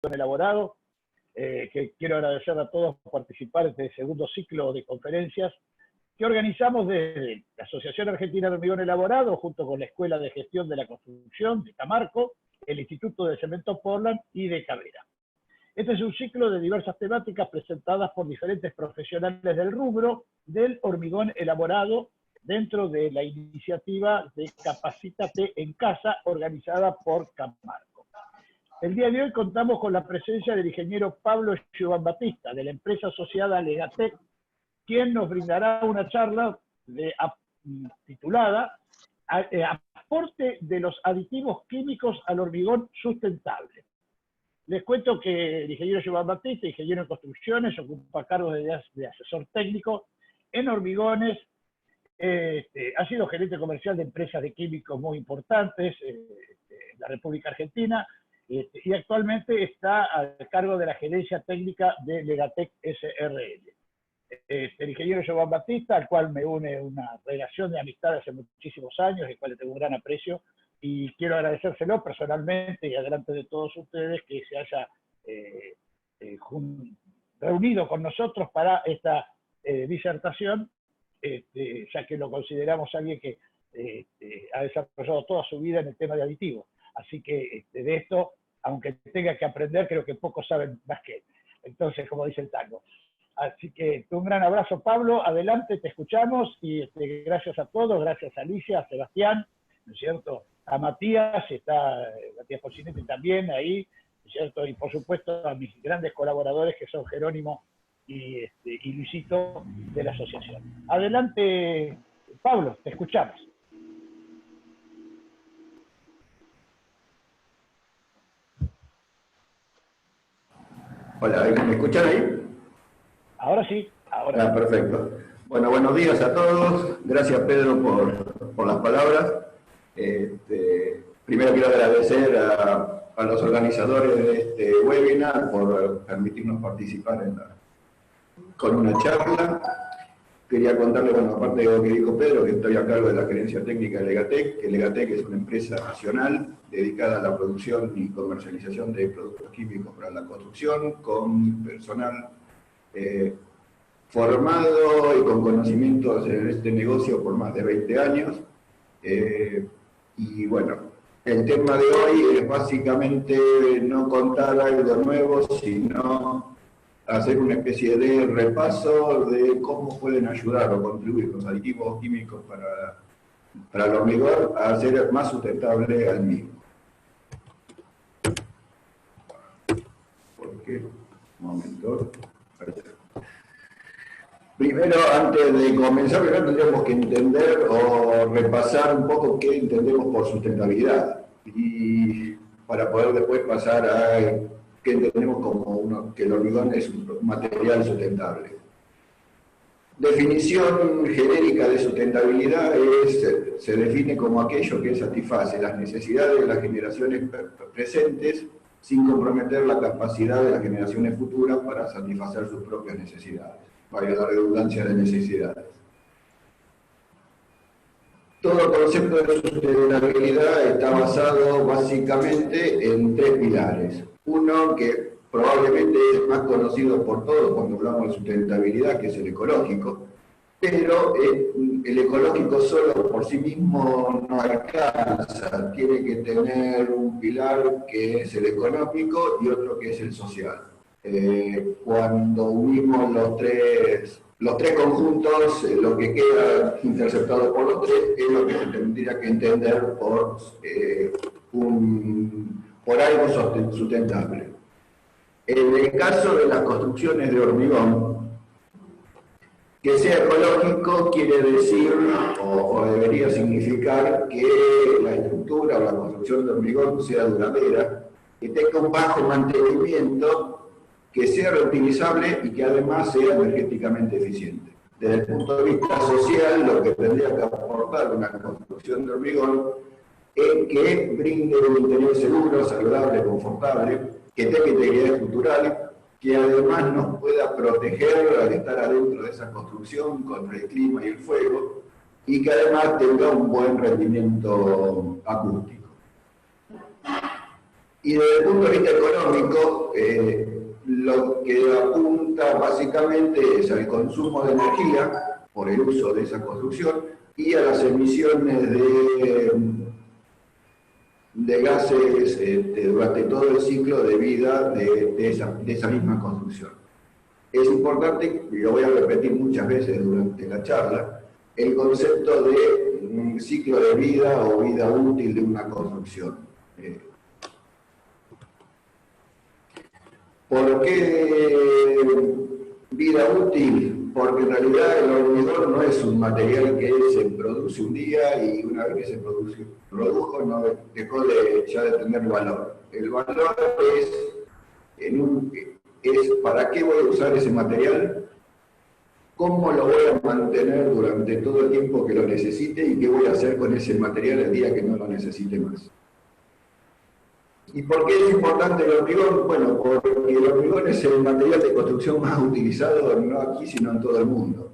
elaborado, que quiero agradecer a todos por participar en este segundo ciclo de conferencias que organizamos desde la Asociación Argentina de Hormigón Elaborado, junto con la Escuela de Gestión de la Construcción de Camarco, el Instituto de Cemento Portland y de Cabrera. Este es un ciclo de diversas temáticas presentadas por diferentes profesionales del rubro del hormigón elaborado dentro de la iniciativa de Capacítate en Casa, organizada por Camarco. El día de hoy contamos con la presencia del ingeniero Pablo Giovan Batista, de la empresa asociada Legatec, quien nos brindará una charla titulada Aporte de los aditivos químicos al hormigón sustentable. Les cuento que el ingeniero Giovan Batista, ingeniero en construcciones, ocupa cargos de asesor técnico en hormigones, ha sido gerente comercial de empresas de químicos muy importantes en la República Argentina, y actualmente está a cargo de la gerencia técnica de Legatec SRL. El ingeniero Giovan Batista, al cual me une una relación de amistad hace muchísimos años, el cual le tengo un gran aprecio, y quiero agradecérselo personalmente y adelante de todos ustedes que se haya reunido con nosotros para esta disertación, ya que lo consideramos alguien que ha desarrollado toda su vida en el tema de aditivos. Así que de esto, aunque tenga que aprender, creo que pocos saben más que él. Entonces, como dice el tango. Así que un gran abrazo, Pablo, adelante, te escuchamos, y gracias a todos, gracias a Alicia, a Sebastián, ¿no es cierto? A Matías, está Matías Porcinetti también ahí, ¿no es cierto? Y por supuesto a mis grandes colaboradores que son Jerónimo y Luisito de la asociación. Adelante, Pablo, te escuchamos. Hola, ¿me escuchan ahí? Ahora sí, ahora sí. Perfecto. Bueno, buenos días a todos. Gracias, Pedro, por las palabras. Primero quiero agradecer a los organizadores de este webinar por permitirnos participar con una charla. Quería contarles, bueno, aparte de lo que dijo Pedro, que estoy a cargo de la gerencia técnica de Legatec, que Legatec es una empresa nacional dedicada a la producción y comercialización de productos químicos para la construcción, con personal formado y con conocimientos en este negocio por más de 20 años. Y bueno, el tema de hoy es básicamente no contar algo nuevo, sino hacer una especie de repaso de cómo pueden ayudar o contribuir los aditivos químicos para el hormigón a hacer más sustentable al mismo. ¿Por qué? Un momento. Primero, antes de comenzar, tendríamos que entender o repasar un poco qué entendemos por sustentabilidad, y para poder después pasar a qué entendemos como que el hormigón es un material sustentable. Definición genérica de sustentabilidad se define como aquello que satisface las necesidades de las generaciones presentes sin comprometer la capacidad de las generaciones futuras para satisfacer sus propias necesidades. Vaya la redundancia de necesidades. Todo concepto de sustentabilidad está basado básicamente en tres pilares. Uno que probablemente es más conocido por todos cuando hablamos de sustentabilidad, que es el ecológico, pero el ecológico solo por sí mismo no alcanza, tiene que tener un pilar que es el económico y otro que es el social. Cuando unimos los tres conjuntos, lo que queda interceptado por los tres es lo que se tendría que entender por algo sustentable. En el caso de las construcciones de hormigón, que sea ecológico quiere decir, o debería significar, que la estructura o la construcción de hormigón sea duradera, que tenga un bajo mantenimiento, que sea reutilizable y que además sea energéticamente eficiente. Desde el punto de vista social, lo que tendría que aportar una construcción de hormigón es que brinde un interior seguro, saludable, confortable, que tenga integridad estructural, que además nos pueda proteger al estar adentro de esa construcción contra el clima y el fuego, y que además tenga un buen rendimiento acústico. Y desde el punto de vista económico, lo que apunta básicamente es al consumo de energía por el uso de esa construcción y a las emisiones de gases durante todo el ciclo de vida de esa misma construcción. Es importante, y lo voy a repetir muchas veces durante la charla, el concepto de un ciclo de vida o vida útil de una construcción. ¿Por qué vida útil? Porque en realidad el hormigón no es un material que se produce un día y una vez que se produjo no dejó ya de tener valor. El valor es para qué voy a usar ese material, cómo lo voy a mantener durante todo el tiempo que lo necesite y qué voy a hacer con ese material el día que no lo necesite más. ¿Y por qué es importante el hormigón? Bueno, porque el hormigón es el material de construcción más utilizado no aquí, sino en todo el mundo.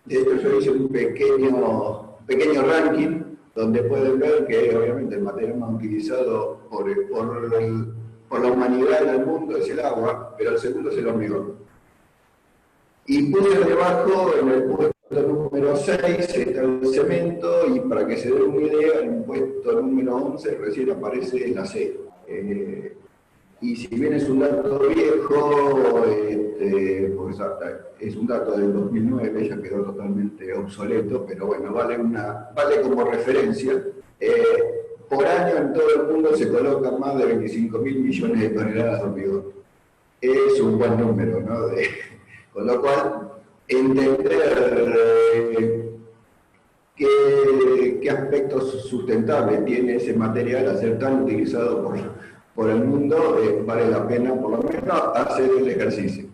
De hecho, yo hice un pequeño ranking donde pueden ver que obviamente el material más utilizado por la humanidad en el mundo es el agua, pero el segundo es el hormigón. Y puse debajo, en el puesto número 6, está el cemento, y para que se den una idea, en el puesto número 11 recién aparece el acero. Y si bien es un dato viejo, pues es un dato del 2009, ya quedó totalmente obsoleto, pero bueno, vale como referencia. Por año en todo el mundo se colocan más de 25.000 millones de toneladas de hormigón. Es un buen número, ¿no? Con lo cual, entender qué aspectos sustentables tiene ese material a ser tan utilizado por el mundo, vale la pena por lo menos hacer el ejercicio.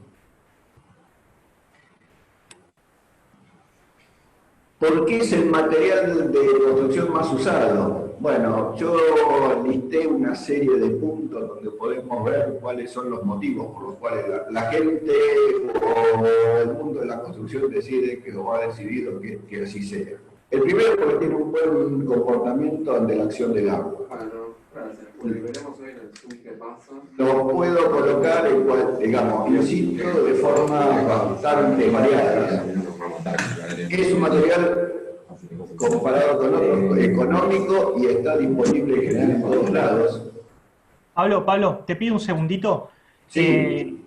¿Por qué es el material de construcción más usado? Bueno, yo listé una serie de puntos donde podemos ver cuáles son los motivos por los cuales la gente o el mundo de la construcción decide o ha decidido que así sea. El primero, porque tiene un buen comportamiento ante la acción del agua. Bueno, gracias. Bueno, veremos hoy en el Zoom qué pasa. Lo puedo colocar in situ de forma bastante variada. Es un material comparado con otros económico y está disponible en general en todos lados. Pablo, te pido un segundito. Sí.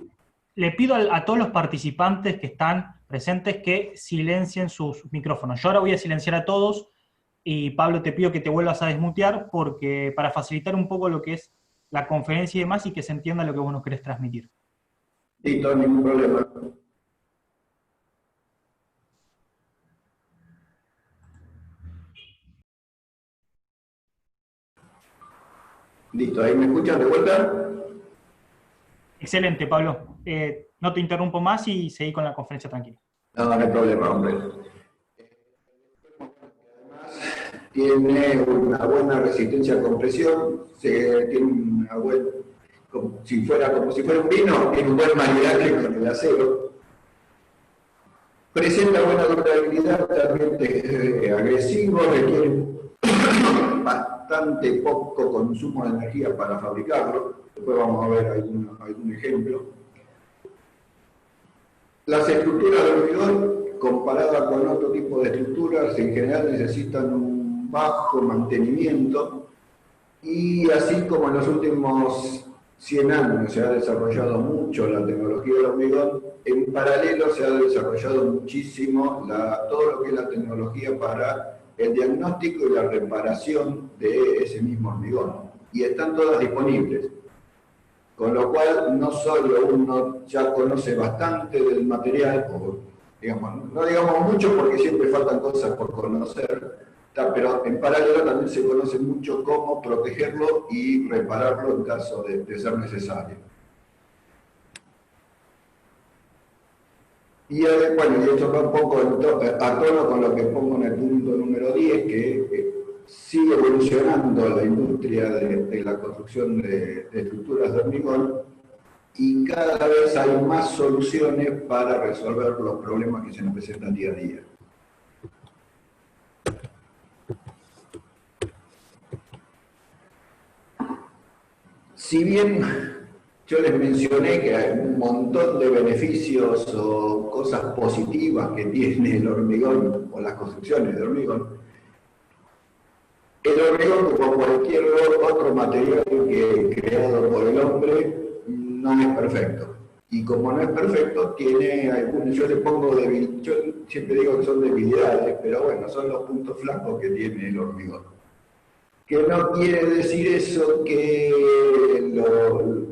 Le pido a todos los participantes que están presentes que silencien sus micrófonos. Yo ahora voy a silenciar a todos y Pablo, te pido que te vuelvas a desmutear porque para facilitar un poco lo que es la conferencia y demás y que se entienda lo que vos nos querés transmitir. Listo, ningún problema. Listo, ¿ahí me escuchan de vuelta? Excelente, Pablo. No te interrumpo más y seguí con la conferencia tranquila. No hay problema, hombre. Tiene una buena resistencia a compresión, tiene una buena, como si fuera un vino, tiene un buen maridaje con el acero. Presenta buena durabilidad, realmente agresivo, requiere bastante poco consumo de energía para fabricarlo. Después vamos a ver algún ejemplo. Las estructuras de hormigón, comparadas con otro tipo de estructuras, en general necesitan un bajo mantenimiento y así como en los últimos 100 años se ha desarrollado mucho la tecnología del hormigón, en paralelo se ha desarrollado muchísimo todo lo que es la tecnología para el diagnóstico y la reparación de ese mismo hormigón. Y están todas disponibles. Con lo cual, no solo uno ya conoce bastante del material, no digamos mucho porque siempre faltan cosas por conocer, pero en paralelo también se conoce mucho cómo protegerlo y repararlo en caso de ser necesario. Y bueno, y esto va un poco a tono con lo que pongo en el punto número 10, que sigue evolucionando la industria de la construcción de estructuras de hormigón y cada vez hay más soluciones para resolver los problemas que se nos presentan día a día. Si bien yo les mencioné que hay un montón de beneficios o cosas positivas que tiene el hormigón o las construcciones de hormigón, el hormigón, como cualquier otro material creado por el hombre, no es perfecto. Y como no es perfecto, tiene algunos, yo le pongo yo siempre digo que son debilidades, pero bueno, son los puntos flacos que tiene el hormigón. Que no quiere decir eso que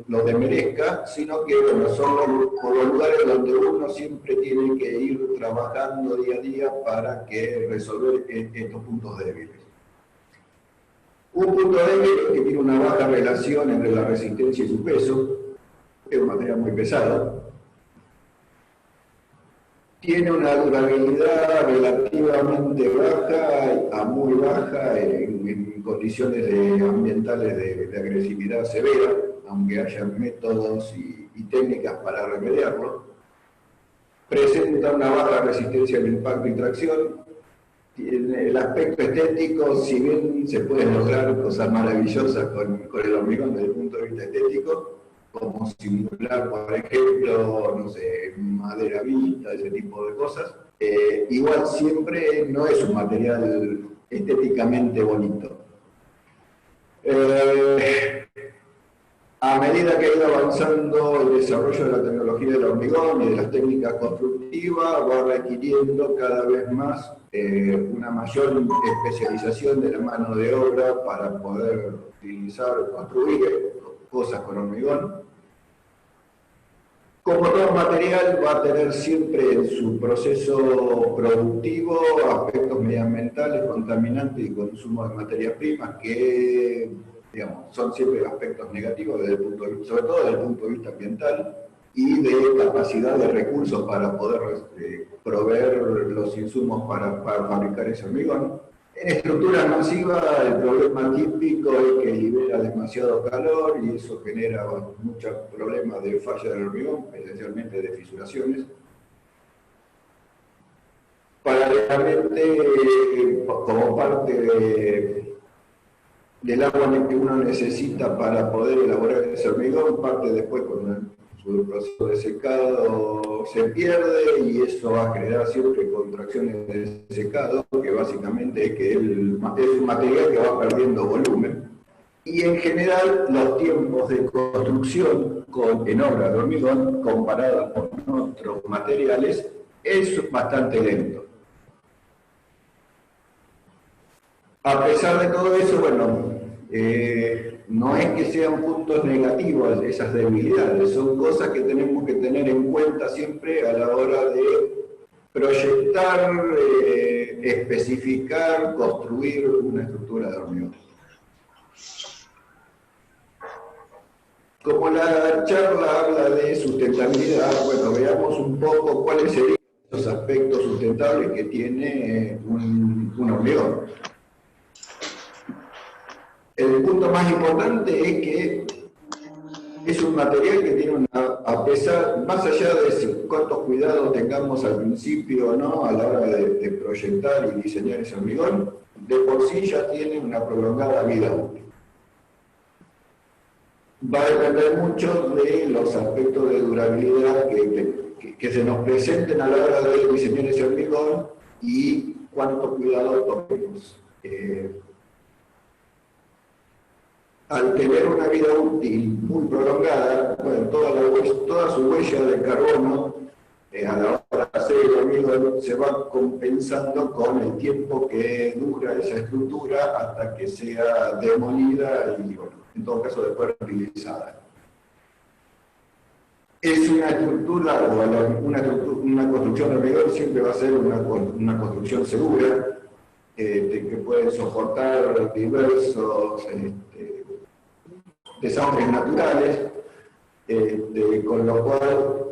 lo demerezca, sino que bueno, son los lugares donde uno siempre tiene que ir trabajando día a día para resolver estos puntos débiles. Un punto débil es que tiene una baja relación entre la resistencia y su peso, es un material muy pesado. Tiene una durabilidad relativamente baja a muy baja en condiciones ambientales de agresividad severa, aunque haya métodos y técnicas para remediarlo. Presenta una baja resistencia al impacto y tracción. El aspecto estético, si bien se pueden lograr cosas maravillosas con el hormigón desde el punto de vista estético, como simular, por ejemplo, no sé, madera vista, ese tipo de cosas, igual siempre no es un material estéticamente bonito. A medida que ha ido avanzando el desarrollo de la tecnología del hormigón y de las técnicas constructivas, va requiriendo cada vez más una mayor especialización de la mano de obra para poder utilizar, construir cosas con hormigón. Como todo material va a tener siempre en su proceso productivo aspectos medioambientales, contaminantes y consumo de materias primas que, digamos, son siempre aspectos negativos desde el punto de vista, sobre todo desde el punto de vista ambiental y de capacidad de recursos para poder proveer los insumos para fabricar ese hormigón. En estructuras masivas el problema típico es que libera demasiado calor y eso genera muchos problemas de falla del hormigón, esencialmente de fisuraciones. Paralelamente, como parte del agua que uno necesita para poder elaborar ese hormigón, parte después con su proceso de secado se pierde y eso va a generar siempre contracciones de secado, que básicamente es que es un material que va perdiendo volumen. Y en general los tiempos de construcción en obras de hormigón comparados con otros materiales es bastante lento. A pesar de todo eso, bueno, no es que sean puntos negativos esas debilidades, son cosas que tenemos que tener en cuenta siempre a la hora de proyectar, especificar, construir una estructura de hormigón. Como la charla habla de sustentabilidad, bueno, veamos un poco cuáles serían los aspectos sustentables que tiene un hormigón. El punto más importante es que es un material que tiene a pesar, más allá de cuántos cuidados tengamos al principio o no, a la hora de proyectar y diseñar ese hormigón, de por sí ya tiene una prolongada vida útil. Va a depender mucho de los aspectos de durabilidad que se nos presenten a la hora de diseñar ese hormigón y cuánto cuidado tomemos. Al tener una vida útil muy prolongada, bueno, toda su huella de carbono a la hora de hacer el hormigón se va compensando con el tiempo que dura esa estructura hasta que sea demolida y, bueno, en todo caso después reutilizada. Es una estructura, o una construcción de hormigón siempre va a ser una construcción segura, que puede soportar diversos desastres naturales, con lo cual,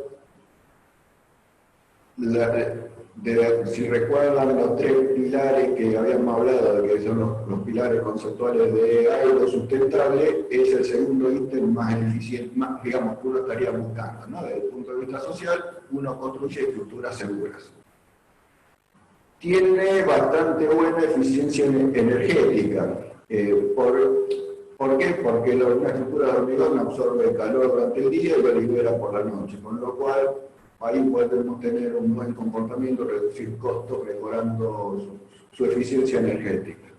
si recuerdan los tres pilares que habíamos hablado, que son los pilares conceptuales de algo sustentable, es el segundo ítem más eficiente, digamos, que uno estaría buscando, ¿no? Desde el punto de vista social, uno construye estructuras seguras. Tiene bastante buena eficiencia energética, ¿Por qué? Porque una estructura de hormigón absorbe el calor durante el día y lo libera por la noche, con lo cual ahí podemos tener un buen comportamiento, reducir costos, mejorando su eficiencia energética.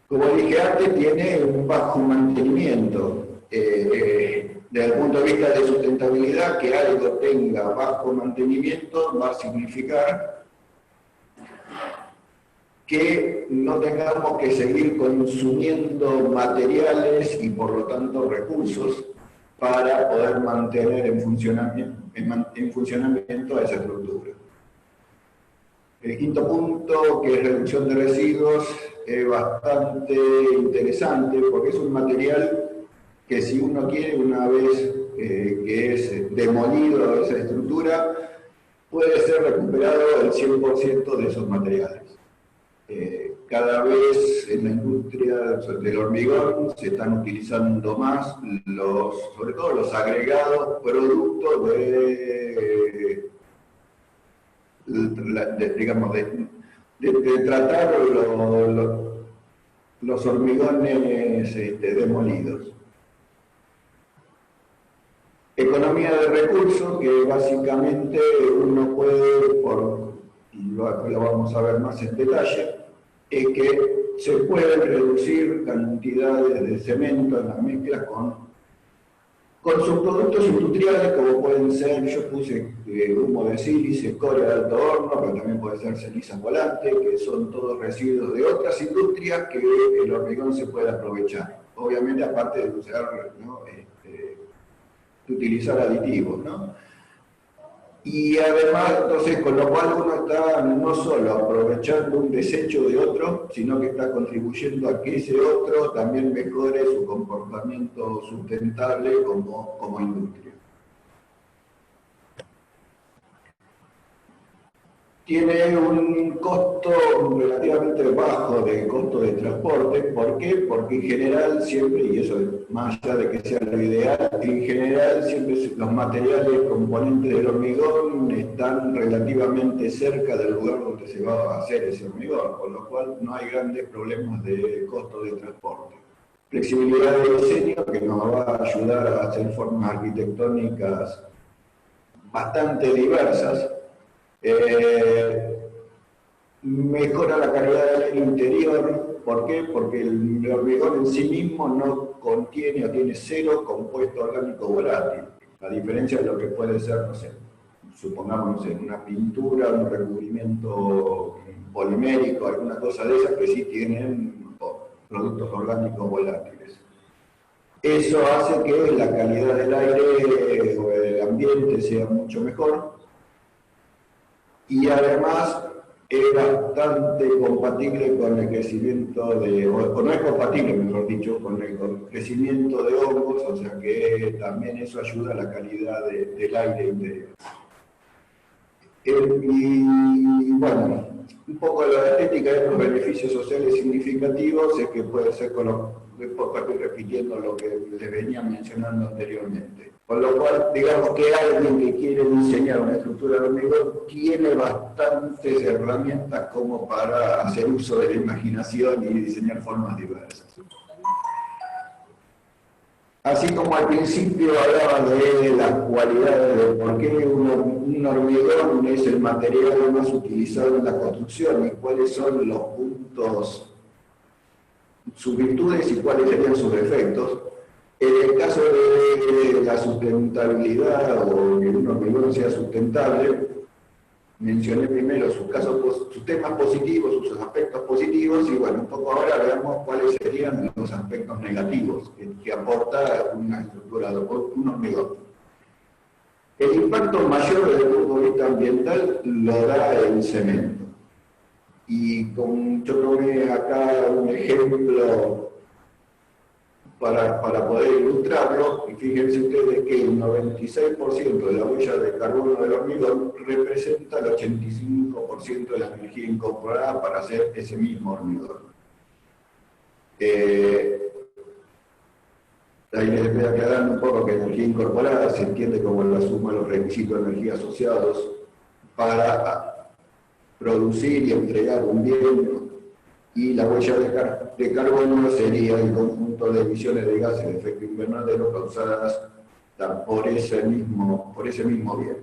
Como dije antes, tiene un bajo mantenimiento. Desde el punto de vista de sustentabilidad, que algo tenga bajo mantenimiento va a significar que no tengamos que seguir consumiendo materiales y por lo tanto recursos para poder mantener en funcionamiento a esa estructura. El quinto punto, que es reducción de residuos, es bastante interesante porque es un material que si uno quiere, una vez que es demolido esa estructura, puede ser recuperado el 100% de esos materiales. Cada vez en la industria del hormigón se están utilizando más, sobre todo los agregados productos de tratar los hormigones demolidos. Economía de recursos, que básicamente uno puede, y lo vamos a ver más en detalle, es que se pueden reducir cantidades de cemento en la mezcla con subproductos industriales, como pueden ser, yo puse humo de sílice, escoria de alto horno, pero también puede ser ceniza volante, que son todos residuos de otras industrias que el hormigón se puede aprovechar. Obviamente, aparte de usar, ¿no? De utilizar aditivos, ¿no? Y además, entonces, con lo cual uno está no solo aprovechando un desecho de otro, sino que está contribuyendo a que ese otro también mejore su comportamiento sustentable como industria. Tiene un costo relativamente bajo de costo de transporte. ¿Por qué? Porque en general siempre, y eso es más allá de que sea lo ideal, en general siempre los materiales componentes del hormigón están relativamente cerca del lugar donde se va a hacer ese hormigón, con lo cual no hay grandes problemas de costo de transporte. Flexibilidad de diseño que nos va a ayudar a hacer formas arquitectónicas bastante diversas. Mejora la calidad del aire interior. ¿Por qué? Porque el hormigón en sí mismo no contiene o tiene cero compuesto orgánico volátil, a diferencia de lo que puede ser, no sé, supongamos, no sé, una pintura, un recubrimiento polimérico, alguna cosa de esas que sí tienen productos orgánicos volátiles. Eso hace que la calidad del aire o del ambiente sea mucho mejor. Y además es bastante compatible con el crecimiento o no es compatible, mejor dicho, con el crecimiento de hongos, o sea que también eso ayuda a la calidad del aire interior. Y bueno, un poco de la estética de los beneficios sociales significativos es que puede ser estoy repitiendo lo que les venía mencionando anteriormente. Con lo cual, digamos que alguien que quiere diseñar una estructura de hormigón tiene bastantes herramientas como para hacer uso de la imaginación y diseñar formas diversas. Así como al principio hablaba de las cualidades de por qué un hormigón es el material más utilizado en la construcción y cuáles son los puntos, sus virtudes y cuáles serían sus defectos. En el caso de la sustentabilidad o que un hormigón sea sustentable, mencioné primero sus temas positivos, sus aspectos positivos, y bueno, un poco ahora veamos cuáles serían los aspectos negativos que aporta una estructura de un hormigón. El impacto mayor desde el punto de vista ambiental lo da el cemento. Y yo tomé acá un ejemplo para poder ilustrarlo, y fíjense ustedes que el 96% de la huella de carbono del hormigón representa el 85% de la energía incorporada para hacer ese mismo hormigón. Ahí les voy aclarando un poco que energía incorporada se entiende como la suma de los requisitos de energía asociados para producir y entregar un bien y la huella de carbono sería el conjunto de emisiones de gases de efecto invernadero causadas por ese mismo bien.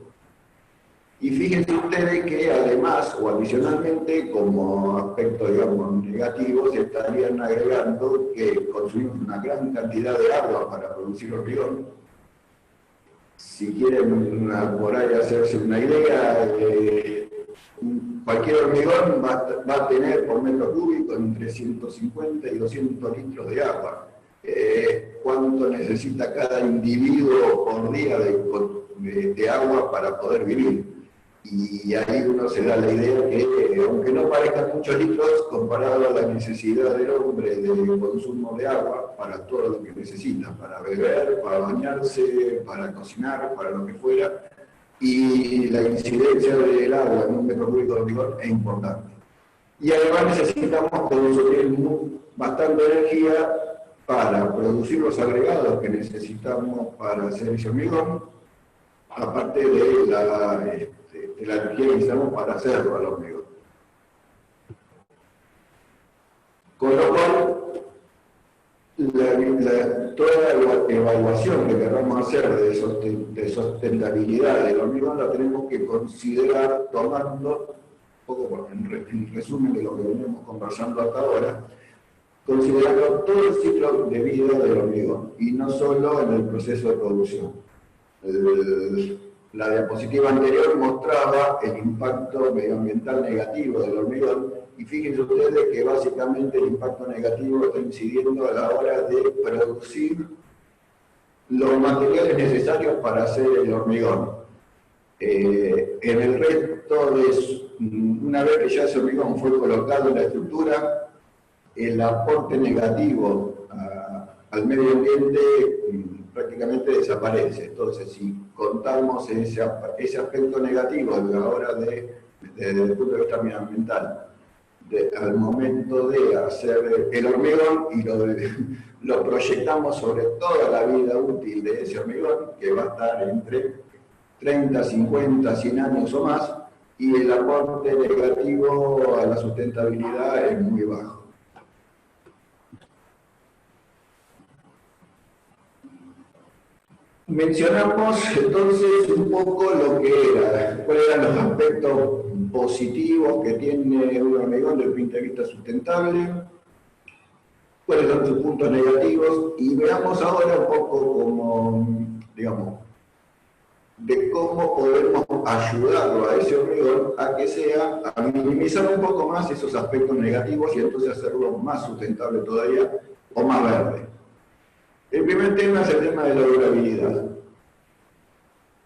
Y fíjense ustedes que además o adicionalmente, como aspecto, digamos, negativo, se estarían agregando que consumimos una gran cantidad de agua para producir hormigón. Si quieren por ahí hacerse una idea, cualquier hormigón va a tener por metro cúbico entre 150 y 200 litros de agua. ¿Cuánto necesita cada individuo por día de agua para poder vivir? Y ahí uno se da la idea que, aunque no parezcan muchos litros, comparado a la necesidad del hombre del consumo de agua para todo lo que necesita, para beber, para bañarse, para cocinar, para lo que fuera, y la incidencia del agua en un metro cúbico de hormigón es importante. Y además necesitamos consumir bastante energía para producir los agregados que necesitamos para hacer ese hormigón, aparte de la energía que necesitamos para hacerlo al hormigón. Con lo cual, toda la evaluación que queramos hacer de sustentabilidad del hormigón la tenemos que considerar tomando, un poco en resumen de lo que venimos conversando hasta ahora, considerando todo el ciclo de vida del hormigón y no solo en el proceso de producción. La diapositiva anterior mostraba el impacto medioambiental negativo del hormigón y fíjense ustedes que básicamente el impacto negativo está incidiendo a la hora de producir los materiales necesarios para hacer el hormigón. En el resto una vez que ya ese hormigón fue colocado en la estructura, el aporte negativo al medio ambiente prácticamente desaparece. Entonces, si contamos ese aspecto negativo a la hora desde el punto de vista medioambiental, al momento de hacer el hormigón y lo proyectamos sobre toda la vida útil de ese hormigón, que va a estar entre 30, 50, 100 años o más, y el aporte negativo a la sustentabilidad es muy bajo. Mencionamos entonces un poco cuáles eran los aspectos positivos que tiene un hormigón desde el punto de vista sustentable, cuáles son sus puntos negativos, y veamos ahora un poco de cómo podemos ayudarlo a ese hormigón a minimizar un poco más esos aspectos negativos y entonces hacerlo más sustentable todavía o más verde. El primer tema es el tema de la durabilidad.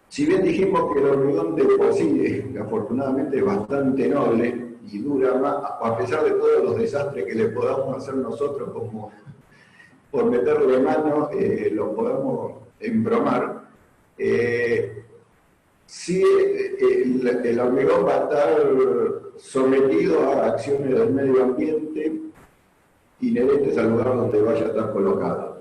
Si bien dijimos que el hormigón de por sí, afortunadamente, es bastante noble y dura más, a pesar de todos los desastres que le podamos hacer nosotros, como por meterle mano, lo podamos embromar, sí, el hormigón va a estar sometido a acciones del medio ambiente inherentes al lugar donde vaya a estar colocado.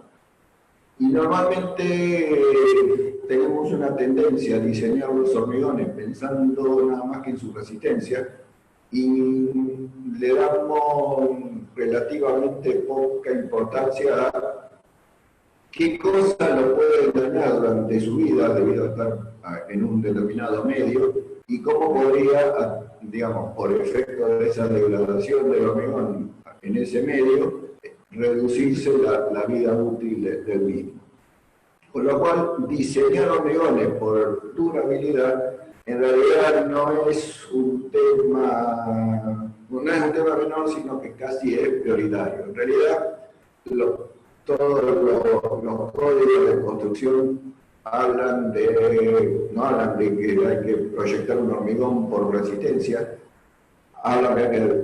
Y normalmente tenemos una tendencia a diseñar los hormigones pensando nada más que en su resistencia y le damos relativamente poca importancia a qué cosas lo pueden dañar durante su vida debido a estar en un determinado medio y cómo podría, digamos, por efecto de esa degradación del hormigón en ese medio, reducirse la vida útil del mismo. Con lo cual, diseñar hormigones por durabilidad en realidad no es un tema menor, sino que casi es prioritario. En realidad, todos los códigos de construcción no hablan de que hay que proyectar un hormigón por resistencia, hablan de que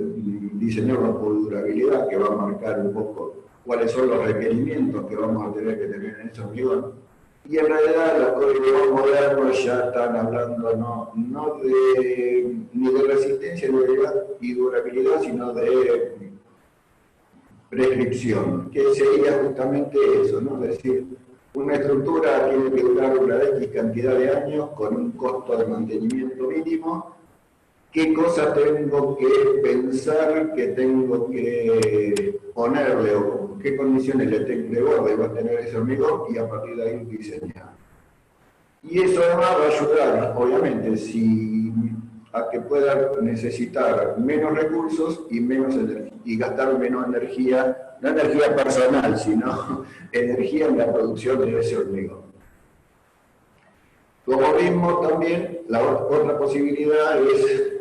diseñarlo por durabilidad, que va a marcar un poco cuáles son los requerimientos que vamos a tener que tener en ese hormigón. Y en realidad los códigos modernos ya están hablando ni de resistencia y durabilidad, sino de prescripción, que sería justamente eso, ¿no? Es decir, una estructura tiene que durar una X cantidad de años con un costo de mantenimiento mínimo, qué cosa tengo que pensar, qué tengo que ponerle o qué condiciones de borde va a tener ese hormigón y a partir de ahí diseñar. Y eso además va a ayudar, obviamente, a que pueda necesitar menos recursos y gastar menos energía, no energía personal, sino energía en la producción de ese hormigón. Como vimos también, la otra posibilidad es,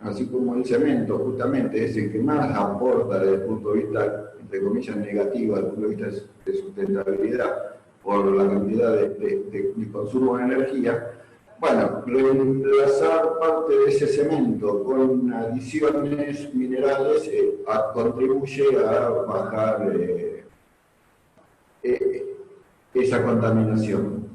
así como el cemento justamente es el que más aporta desde el punto de vista, entre comillas, negativo, desde el punto de vista de sustentabilidad, por la cantidad de consumo de energía, bueno, reemplazar parte de ese cemento con adiciones minerales contribuye a bajar esa contaminación.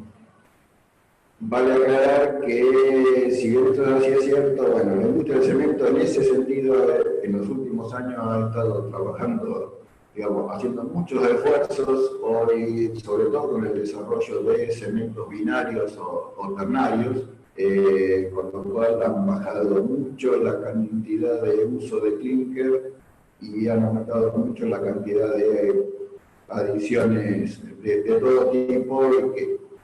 Vale aclarar que, si bien esto así es cierto, bueno, la industria del cemento en ese sentido en los últimos años ha estado trabajando, digamos, haciendo muchos esfuerzos, hoy, sobre todo con el desarrollo de cementos binarios o ternarios, con lo cual han bajado mucho la cantidad de uso de clinker y han aumentado mucho la cantidad de adiciones de todo tipo,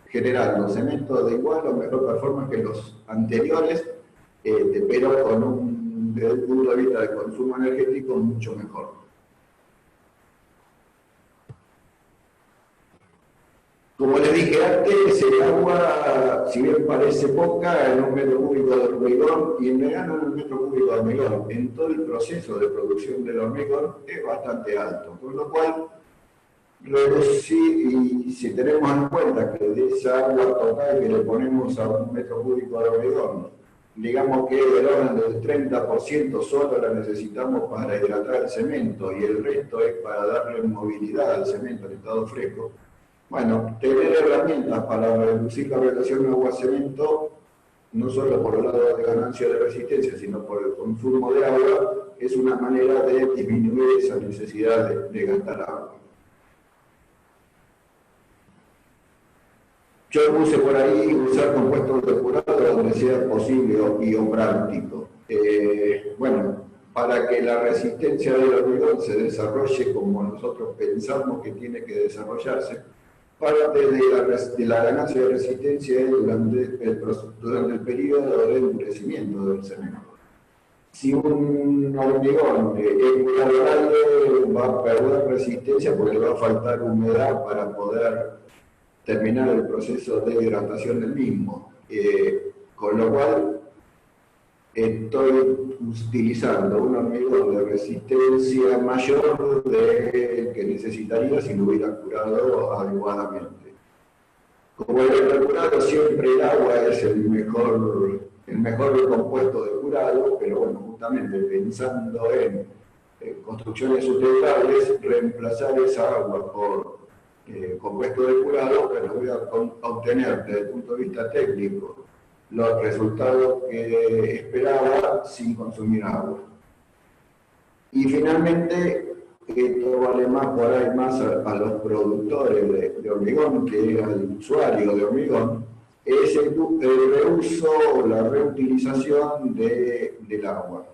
generando cementos de igual o mejor performance que los anteriores, pero desde el punto de vista de consumo energético mucho mejor. Como les dije antes, el agua, si bien parece poca en un metro cúbico de hormigón, y en verano en un metro cúbico de hormigón, en todo el proceso de producción del hormigón es bastante alto, con lo cual reducir, y si tenemos en cuenta que de esa agua total que le ponemos a un metro cúbico de hormigón, digamos que el orden del 30% solo la necesitamos para hidratar el cemento y el resto es para darle movilidad al cemento en estado fresco. Bueno, tener herramientas para reducir la relación agua-cemento, no solo por el lado de ganancia de resistencia, sino por el consumo de agua, es una manera de disminuir esa necesidad de gastar agua. Yo puse por ahí usar compuestos depurados donde sea posible o práctico. Bueno, para que la resistencia del hormigón se desarrolle como nosotros pensamos que tiene que desarrollarse, parte de la ganancia de resistencia es durante el periodo de endurecimiento del cemento. Si un hormigón es muy grande, va a perder resistencia porque le va a faltar humedad para poder terminar el proceso de hidratación del mismo. Con lo cual, estoy utilizando un hormigón de resistencia mayor del que necesitaría si lo hubiera curado adecuadamente. Como el curado siempre el agua es el mejor compuesto de curado, pero bueno, justamente pensando en construcciones sustentables, reemplazar esa agua por compuesto de curado, pero voy a obtener desde el punto de vista técnico los resultados que esperaba sin consumir agua. Y finalmente, esto vale más por ahí más a los productores de hormigón que al usuario de hormigón, es el reuso o la reutilización del agua.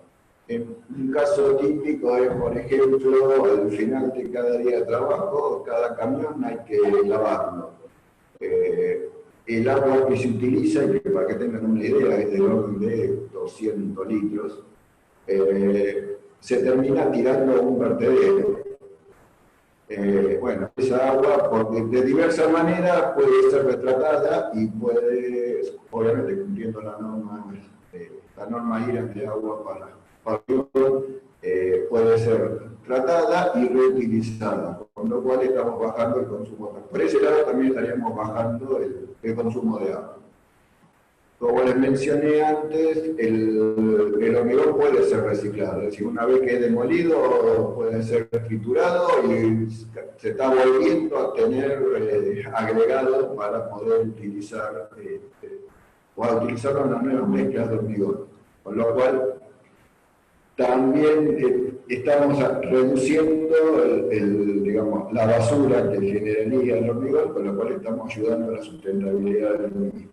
Un caso típico es, por ejemplo, al final de cada día de trabajo, cada camión hay que lavarlo. El agua que se utiliza, y para que tengan una idea, es del orden de 200 litros, se termina tirando a un vertedero. Bueno, esa agua, porque de diversas maneras puede ser retratada y puede, obviamente cumpliendo la norma IRA de agua para puede ser tratada y reutilizada, con lo cual estamos bajando el consumo de agua. Por ese lado también estaríamos bajando el consumo de agua. Como les mencioné antes, el hormigón puede ser reciclado, es decir, una vez que es demolido puede ser triturado y se está volviendo a tener agregado para poder utilizar o a utilizarlo en las nuevas mezclas de hormigón, con lo cual también estamos reduciendo digamos, la basura que generaría el hormigón, con lo cual estamos ayudando a la sustentabilidad del mismo.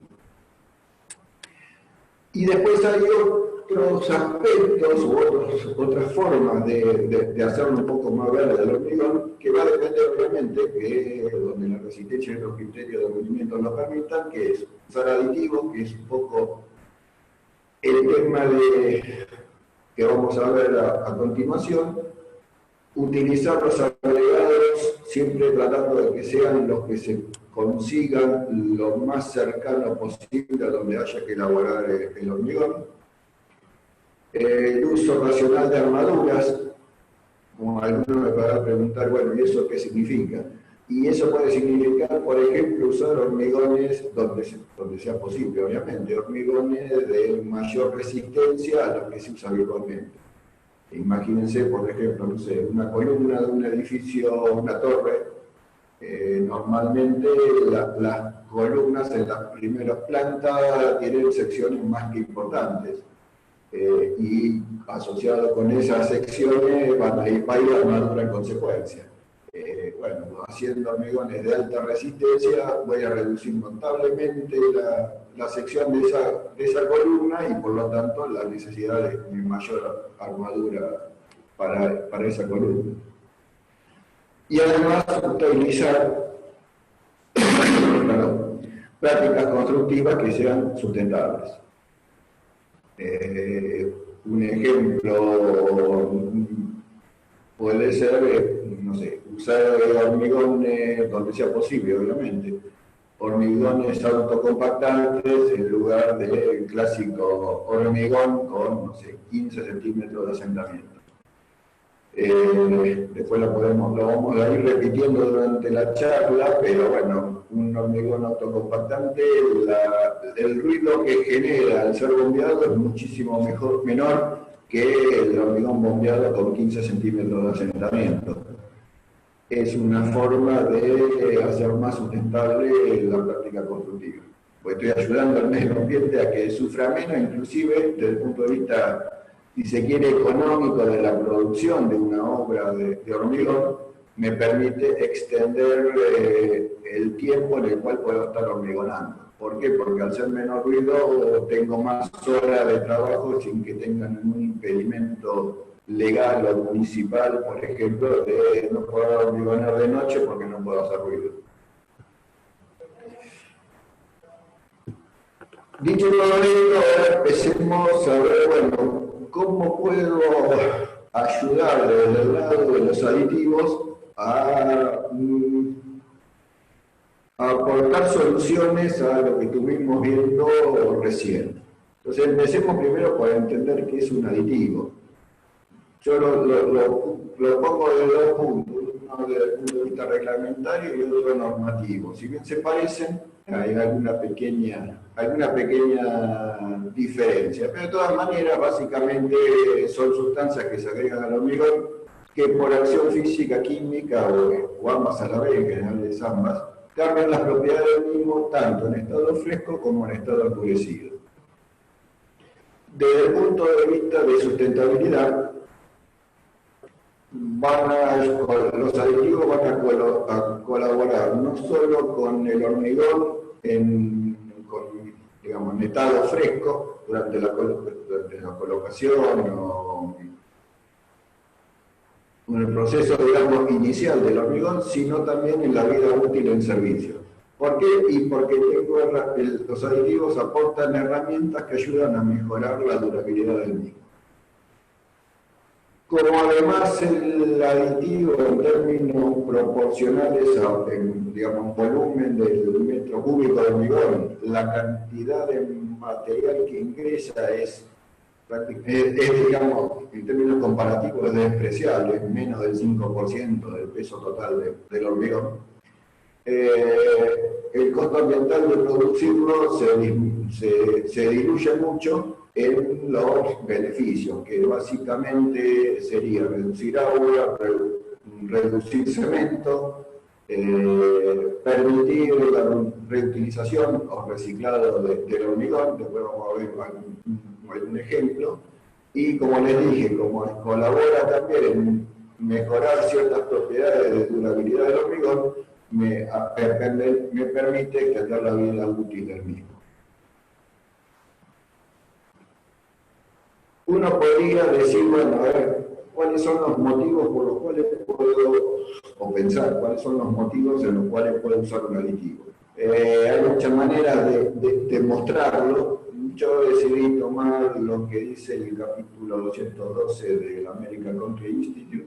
Y después hay otros aspectos u otras formas de hacerlo un poco más verde el hormigón, que va a depender obviamente que donde la resistencia y los criterios de movimiento lo permitan, que es usar aditivos, que es un poco el tema que vamos a ver a continuación, utilizar los agregados siempre tratando de que sean los que se consigan lo más cercano posible a donde haya que elaborar el hormigón. El uso racional de armaduras, como algunos me podrán preguntar, bueno, ¿y eso qué significa? Y eso puede significar, por ejemplo, usar hormigones donde sea posible, obviamente, hormigones de mayor resistencia a lo que se usa habitualmente. Imagínense, por ejemplo, no sé, una columna de un edificio, una torre. Normalmente las columnas en las primeras plantas tienen secciones más que importantes. Y asociado con esas secciones va a ir la armadura en consecuencia. Bueno, haciendo hormigones de alta resistencia voy a reducir notablemente la sección de esa columna y por lo tanto la necesidad de mayor armadura para esa columna. Y además utilizar prácticas constructivas que sean sustentables. Un ejemplo puede ser, no sé, usar hormigones donde sea posible, obviamente. Hormigones autocompactantes en lugar del clásico hormigón con, no sé, 15 centímetros de asentamiento. Después lo vamos a ir repitiendo durante la charla, pero bueno, un hormigón autocompactante, el ruido que genera al ser bombeado es muchísimo menor que el hormigón bombeado con 15 centímetros de asentamiento. Es una forma de hacer más sustentable la práctica constructiva. Pues estoy ayudando al medio ambiente a que sufra menos, inclusive desde el punto de vista, si se quiere, económico de la producción de una obra de hormigón, me permite extender el tiempo en el cual puedo estar hormigonando. ¿Por qué? Porque al ser menos ruido tengo más horas de trabajo sin que tengan un impedimento legal o municipal, por ejemplo, de no poder hormigonar de noche porque no puedo hacer ruido. Dicho todo esto, ahora empecemos a ver, bueno, ¿cómo puedo ayudar desde el lado de los aditivos a aportar soluciones a lo que estuvimos viendo recién? Entonces, empecemos primero por entender qué es un aditivo. Yo lo pongo de dos puntos, uno desde el punto de vista reglamentario y otro normativo. Si bien se parecen, hay alguna pequeña diferencia, pero de todas maneras, básicamente son sustancias que se agregan al hormigón que por acción física, química o ambas a la vez, en general es ambas, cambian las propiedades del mismo tanto en estado fresco como en estado endurecido. Desde el punto de vista de sustentabilidad, los aditivos van a colaborar no solo con el hormigón en estado fresco durante la colocación o en el proceso, digamos, inicial del hormigón, sino también en la vida útil en servicio. ¿Por qué? Y porque los aditivos aportan herramientas que ayudan a mejorar la durabilidad del mismo. Como además el aditivo en términos proporcionales digamos, volumen del metro cúbico de hormigón, la cantidad de material que ingresa es digamos, en términos comparativos es despreciable, menos del 5% del peso total del hormigón. El costo ambiental de producirlo se diluye mucho en los beneficios, que básicamente sería reducir agua, reducir cemento, permitir la reutilización o reciclado del hormigón. Después vamos a ver algún ejemplo. Y como les dije, como colabora también en mejorar ciertas propiedades de durabilidad del hormigón, me permite extender la vida útil del mismo. uno podría decir, bueno, a ver, ¿cuáles son los motivos por los cuales puedo, o pensar, cuáles son los motivos en los cuales puedo usar un aditivo? Hay muchas maneras de mostrarlo. Yo decidí tomar lo que dice el capítulo 212 del American Country Institute,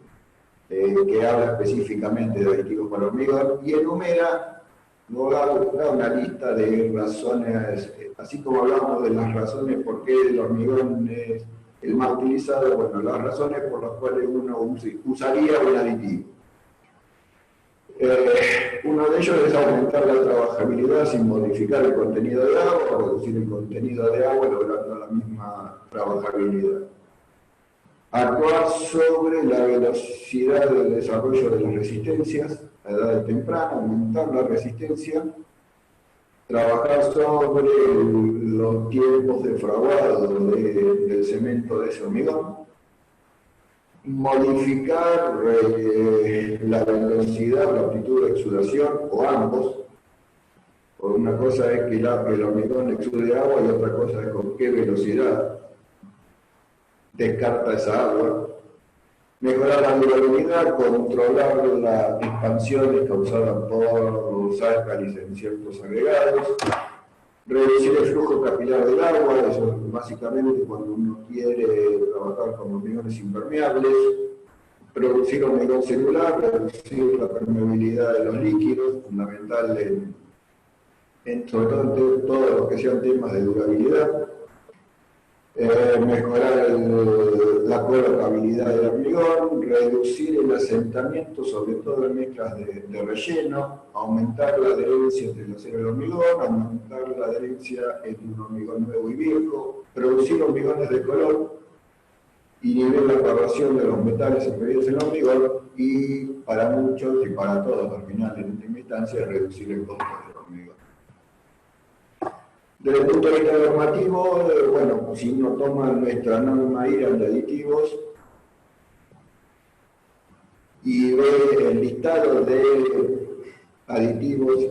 que habla específicamente de aditivos para hormigón, y enumera, da una lista de razones, así como hablamos de las razones por qué el hormigón es el más utilizado, bueno, las razones por las cuales uno usaría un aditivo. Uno de ellos es aumentar la trabajabilidad sin modificar el contenido de agua o reducir el contenido de agua logrando la misma trabajabilidad. Actuar sobre la velocidad del desarrollo de las resistencias a edades tempranas, aumentar la resistencia, trabajar sobre los tiempos de fraguado del cemento de ese hormigón, modificar la velocidad, la amplitud de exudación, o ambos. Una cosa es que el hormigón exude agua y otra cosa es con qué velocidad descarta esa agua. Mejorar la durabilidad, controlar las expansiones causadas por los álcalis en ciertos agregados, reducir el flujo capilar del agua, eso es básicamente cuando uno quiere trabajar con hormigones impermeables, producir hormigón celular, reducir la permeabilidad de los líquidos, fundamental sobre todo en todo lo que sean temas de durabilidad, mejorar la colocabilidad del hormigón, reducir el asentamiento, sobre todo en mezclas de relleno, aumentar la adherencia entre el acero y el hormigón, aumentar la adherencia entre un hormigón nuevo y viejo, producir hormigones de color, inhibir la corrosión de los metales embebidos en el hormigón y para muchos y para todos al final en última instancia reducir el costo del hormigón. Desde el punto de vista normativo, bueno, si uno toma nuestra norma IRA de aditivos y ve el listado de aditivos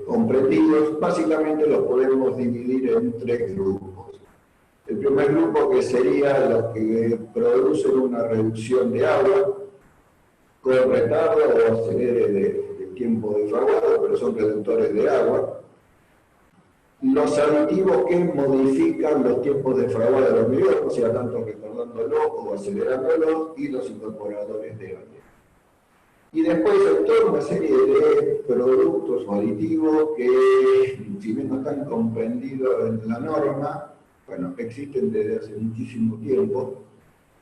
comprendidos, básicamente los podemos dividir en tres grupos. El primer grupo, que sería los que producen una reducción de agua con retardo o acelere de tiempo de fraguado, pero son reductores de agua. Los aditivos que modifican los tiempos de fraguado del hormigón, o sea, tanto retardándolo o acelerándolo, y los incorporadores de aire. Y después hay toda una serie de productos o aditivos que, si bien no están comprendidos en la norma, bueno, existen desde hace muchísimo tiempo,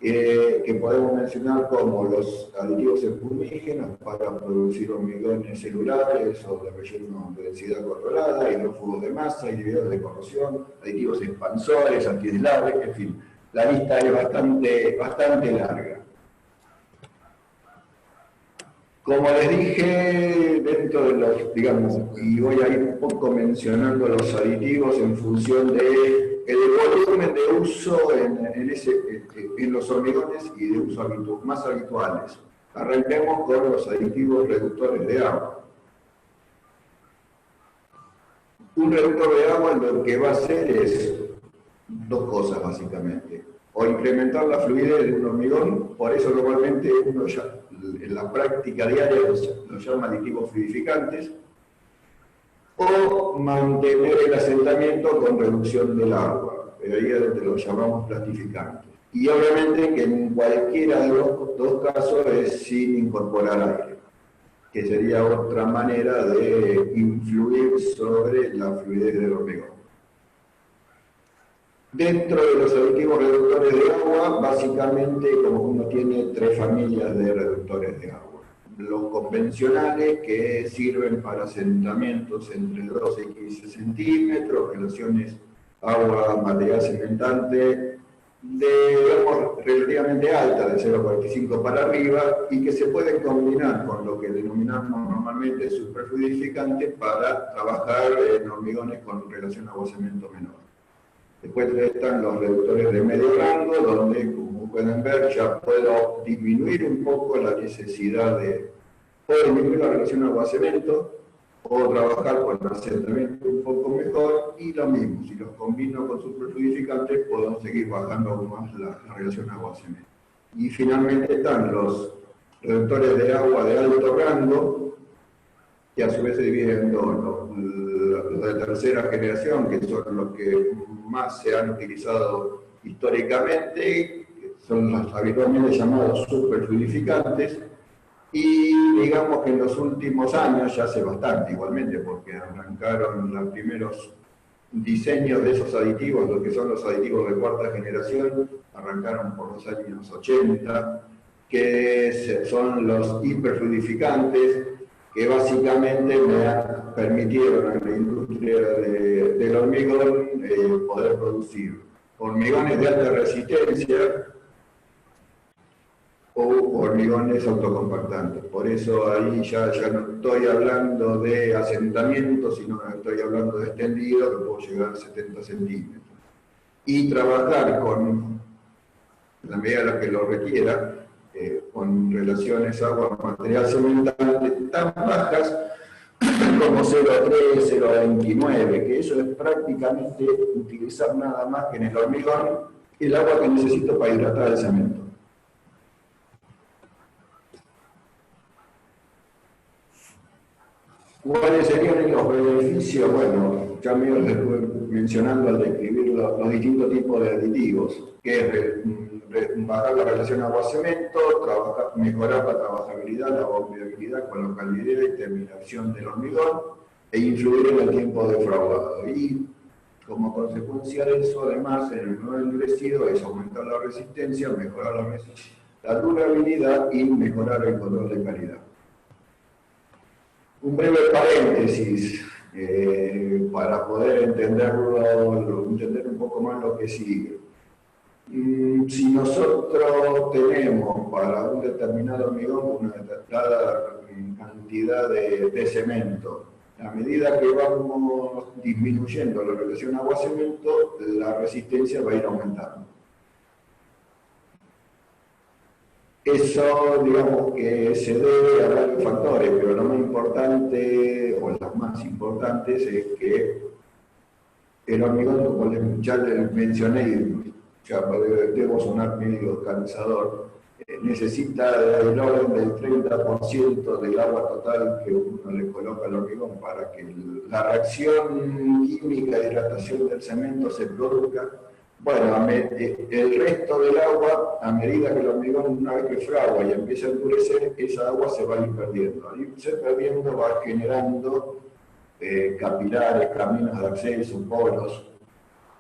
que podemos mencionar como los aditivos espumígenos para producir hormigones celulares o de relleno de densidad controlada, hidrófugos de masa, inhibidores de corrosión, aditivos expansores, antideslaves, en fin, la lista es bastante larga. Como les dije, dentro de los, digamos, y voy a ir un poco mencionando los aditivos en función de el volumen de uso en los hormigones y de uso más habituales. Arranquemos con los aditivos reductores de agua. Un reductor de agua lo que va a hacer es dos cosas básicamente. O incrementar la fluidez de un hormigón, por eso normalmente uno ya, en la práctica diaria los llama aditivos fluidificantes, o mantener el asentamiento con reducción del agua, ahí es donde lo llamamos plastificantes. Y obviamente que en cualquiera de los dos casos es sin incorporar aire, que sería otra manera de influir sobre la fluidez del hormigón. Dentro de los aditivos reductores de agua, básicamente como uno tiene tres familias de reductores de agua. Los convencionales, que sirven para asentamientos entre 12 y 15 centímetros, relaciones agua-material cementante relativamente alta, de 0,45 para arriba, y que se pueden combinar con lo que denominamos normalmente superfluidificante para trabajar en hormigones con relación agua-cemento menor. Después están los reductores de medio rango, donde, como pueden ver, ya puedo disminuir un poco la necesidad puedo disminuir la relación agua-cemento, o trabajar con asentamiento un poco mejor, y lo mismo, si los combino con superfluidificantes puedo seguir bajando aún más la relación agua-cemento. Y finalmente están los reductores de agua de alto rango, que a su vez se dividen en dos, los de tercera generación, que son los que más se han utilizado históricamente, que son los habitualmente llamados superfluidificantes, y digamos que en los últimos años, ya hace bastante igualmente, porque arrancaron los primeros diseños de esos aditivos, lo que son los aditivos de cuarta generación, arrancaron por los años 80, que son los hiperfluidificantes, que básicamente me permitieron en la industria del hormigón poder producir hormigones de alta resistencia o hormigones autocompactantes. Por eso ahí ya no estoy hablando de asentamiento, sino que estoy hablando de extendido, que puedo llegar a 70 centímetros. Y trabajar con, en la medida en la que lo requiera, con relaciones agua-material cementante tan bajas como 0,3, 0,29, que eso es prácticamente utilizar nada más que en el hormigón el agua que necesito para hidratar el cemento. ¿Cuáles serían los beneficios? Bueno, ya me los estuve mencionando al describir los distintos tipos de aditivos, que es bajar la relación agua-cemento, mejorar la trabajabilidad, la bombeabilidad, colocabilidad y terminación del hormigón, e influir en el tiempo de fraguado. Y como consecuencia de eso, además, en el nuevo endurecido es aumentar la resistencia, mejorar la durabilidad y mejorar el control de calidad. Un breve paréntesis para poder entender un poco más lo que sigue. Si nosotros tenemos para un determinado hormigón una determinada cantidad de cemento, a medida que vamos disminuyendo la relación agua-cemento, la resistencia va a ir aumentando. Eso, digamos que se debe a varios factores, pero lo más importante, o las más importantes, es que el hormigón, como ya les mencioné, ya debo sonar medio cansador, necesita el orden del 30% del agua total que uno le coloca al hormigón para que la reacción química de hidratación del cemento se produzca. Bueno, el resto del agua, a medida que el hormigón, una vez que fragua y empieza a endurecer, esa agua se va a ir perdiendo. Al irse perdiendo va generando capilares, caminos de acceso, poros.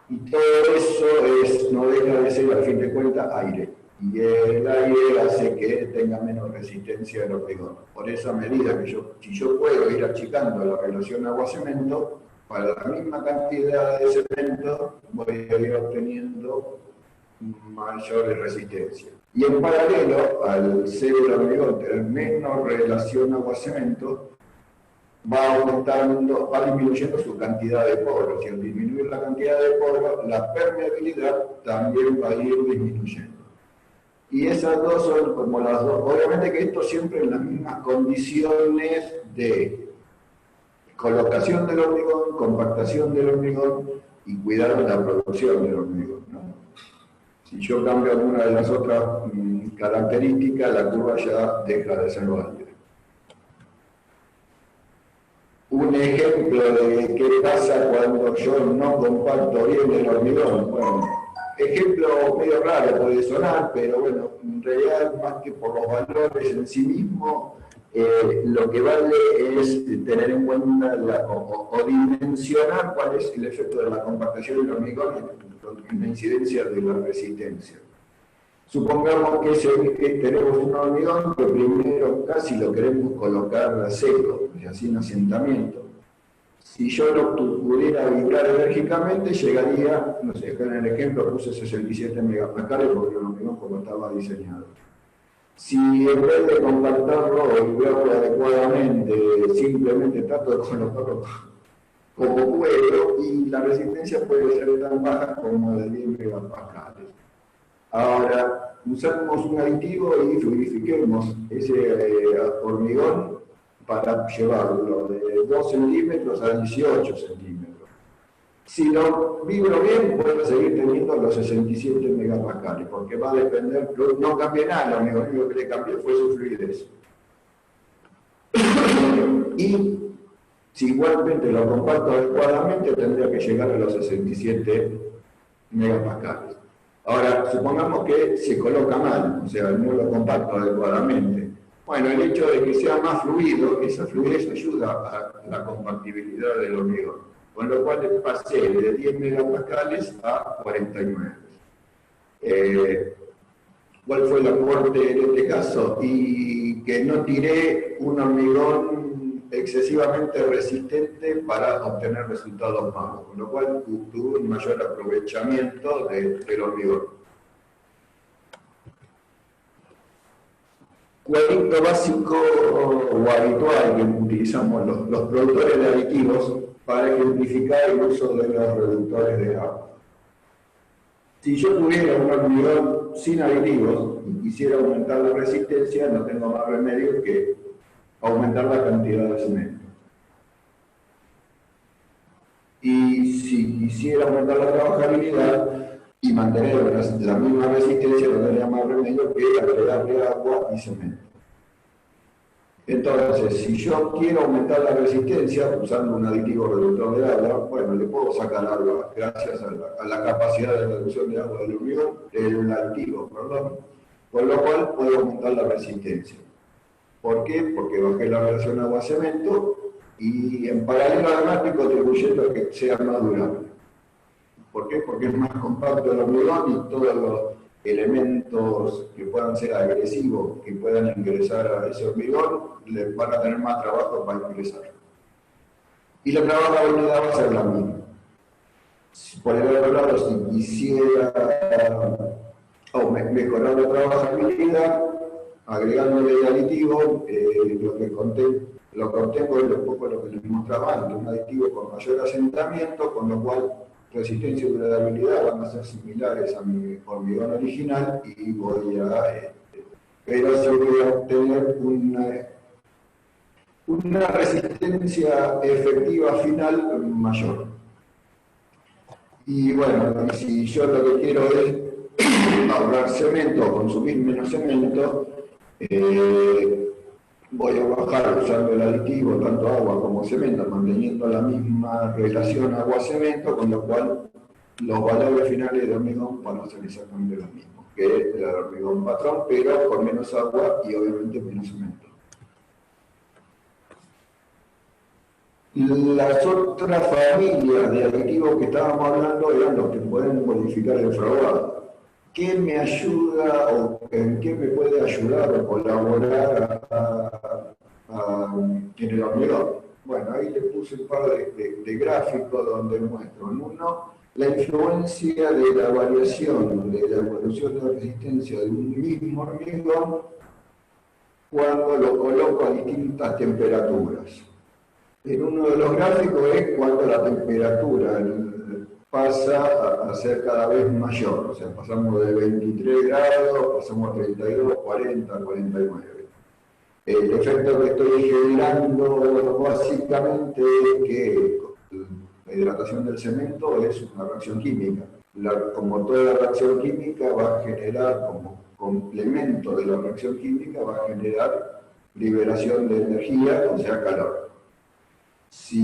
Y todo eso no deja de ser, al fin de cuentas, aire. Y el aire hace que tenga menos resistencia el hormigón. Por eso, a medida que si yo puedo ir achicando la relación agua-cemento, para la misma cantidad de cemento voy a ir obteniendo mayor resistencia. Y en paralelo, al ser el hormigón tener menos relación agua-cemento, va disminuyendo su cantidad de poros. Y al disminuir la cantidad de poros, la permeabilidad también va a ir disminuyendo. Y esas dos son como las dos. Obviamente que esto siempre en las mismas condiciones de colocación del hormigón, compactación del hormigón y cuidar de la producción del hormigón, ¿no? Si yo cambio alguna de las otras características, la curva ya deja de ser válida. Un ejemplo de qué pasa cuando yo no compacto bien el hormigón. Bueno, ejemplo medio raro puede sonar, pero bueno, en realidad más que por los valores en sí mismos, lo que vale es tener en cuenta o dimensionar cuál es el efecto de la compactación del hormigón en la incidencia de la resistencia. Supongamos que tenemos un hormigón que primero casi lo queremos colocar seco, así en asentamiento. Si yo lo pudiera vibrar enérgicamente, llegaría, no sé, en el ejemplo puse 67 megapascales porque el hormigón como estaba diseñado. Si en vez de compactarlo o vibrarlo adecuadamente, simplemente trato de colocarlo como puedo, y la resistencia puede ser tan baja como de 10 megapascales. Ahora, usamos un aditivo y fluidifiquemos ese hormigón para llevarlo de 2 centímetros a 18 centímetros. Si lo vibro bien, puedo seguir teniendo los 67 megapascales, porque va a depender, no cambié nada, lo único que le cambié fue su fluidez. Y si igualmente lo comparto adecuadamente, tendría que llegar a los 67 megapascales. Ahora, supongamos que se coloca mal, o sea, no lo comparto adecuadamente. Bueno, el hecho de que sea más fluido, esa fluidez ayuda a la compatibilidad del hormigón. Con lo cual pasé de 10 megapascales a 49. ¿Cuál fue el aporte en este caso? Y que no tiré un hormigón excesivamente resistente para obtener resultados malos, con lo cual tuve un mayor aprovechamiento del hormigón. Cuadrito básico o habitual que utilizamos los productores de aditivos para ejemplificar el uso de los reductores de agua. Si yo tuviera un hormigón sin aditivos y quisiera aumentar la resistencia, no tengo más remedio que aumentar la cantidad de cemento. Y si quisiera aumentar la trabajabilidad y mantener la misma resistencia, no tendría más remedio que agregarle agua y cemento. Entonces, si yo quiero aumentar la resistencia usando un aditivo reductor de agua, bueno, le puedo sacar agua gracias a la capacidad de reducción de agua del hormigón, del aditivo, perdón, con lo cual puedo aumentar la resistencia. ¿Por qué? Porque bajé la relación agua-cemento y en paralelo además estoy contribuyendo a que sea más durable. ¿Por qué? Porque es más compacto el hormigón y todos los elementos que puedan ser agresivos, que puedan ingresar a ese hormigón, les van a tener más trabajo para ingresar. Y la trabajabilidad va a ser la misma. Por el otro lado, si quisiera mejorar la trabajabilidad, agregándole aditivo, lo que obtengo es un poco lo que les mostraba antes, un aditivo con mayor asentamiento, con lo cual resistencia y durabilidad van a ser similares a mi hormigón original y voy a pero sí voy a obtener una resistencia efectiva final mayor. Y bueno, si yo lo que quiero es ahorrar cemento, consumir menos cemento, voy a bajar usando el aditivo, tanto agua como cemento, manteniendo la misma relación agua-cemento, con lo cual los valores finales de hormigón van a ser exactamente los mismos, que es el hormigón patrón, pero con menos agua y obviamente menos cemento. Las otras familias de aditivos que estábamos hablando eran los que pueden modificar el fraguado. ¿Qué me ayuda o en qué me puede ayudar o colaborar en el hormigón? Bueno, ahí le puse un par de gráficos donde muestro. En uno, la influencia de la variación de la evolución de resistencia de un mismo hormigón cuando lo coloco a distintas temperaturas. En uno de los gráficos es cuando la temperatura pasa a ser cada vez mayor, o sea, pasamos de 23 grados, pasamos a 32, 40, 49. El efecto que estoy generando básicamente es que la hidratación del cemento es una reacción química. Como toda reacción química va a generar, como complemento de la reacción química, va a generar liberación de energía, o sea, calor. Si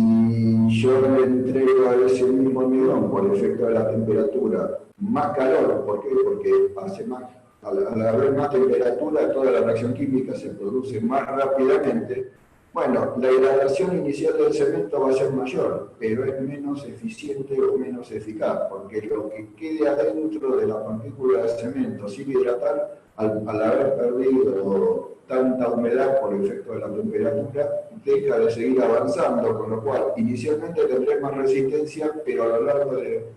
yo le entrego a ese mismo hormigón por efecto de la temperatura más calor, ¿por qué? Porque hace más, al haber más temperatura, toda la reacción química se produce más rápidamente. Bueno, la hidratación inicial del cemento va a ser mayor, pero es menos eficiente o menos eficaz, porque lo que quede adentro de la partícula de cemento sin hidratar, al haber perdido tanta humedad por efecto de la temperatura, deja de seguir avanzando, con lo cual inicialmente tendré más resistencia, pero a lo largo de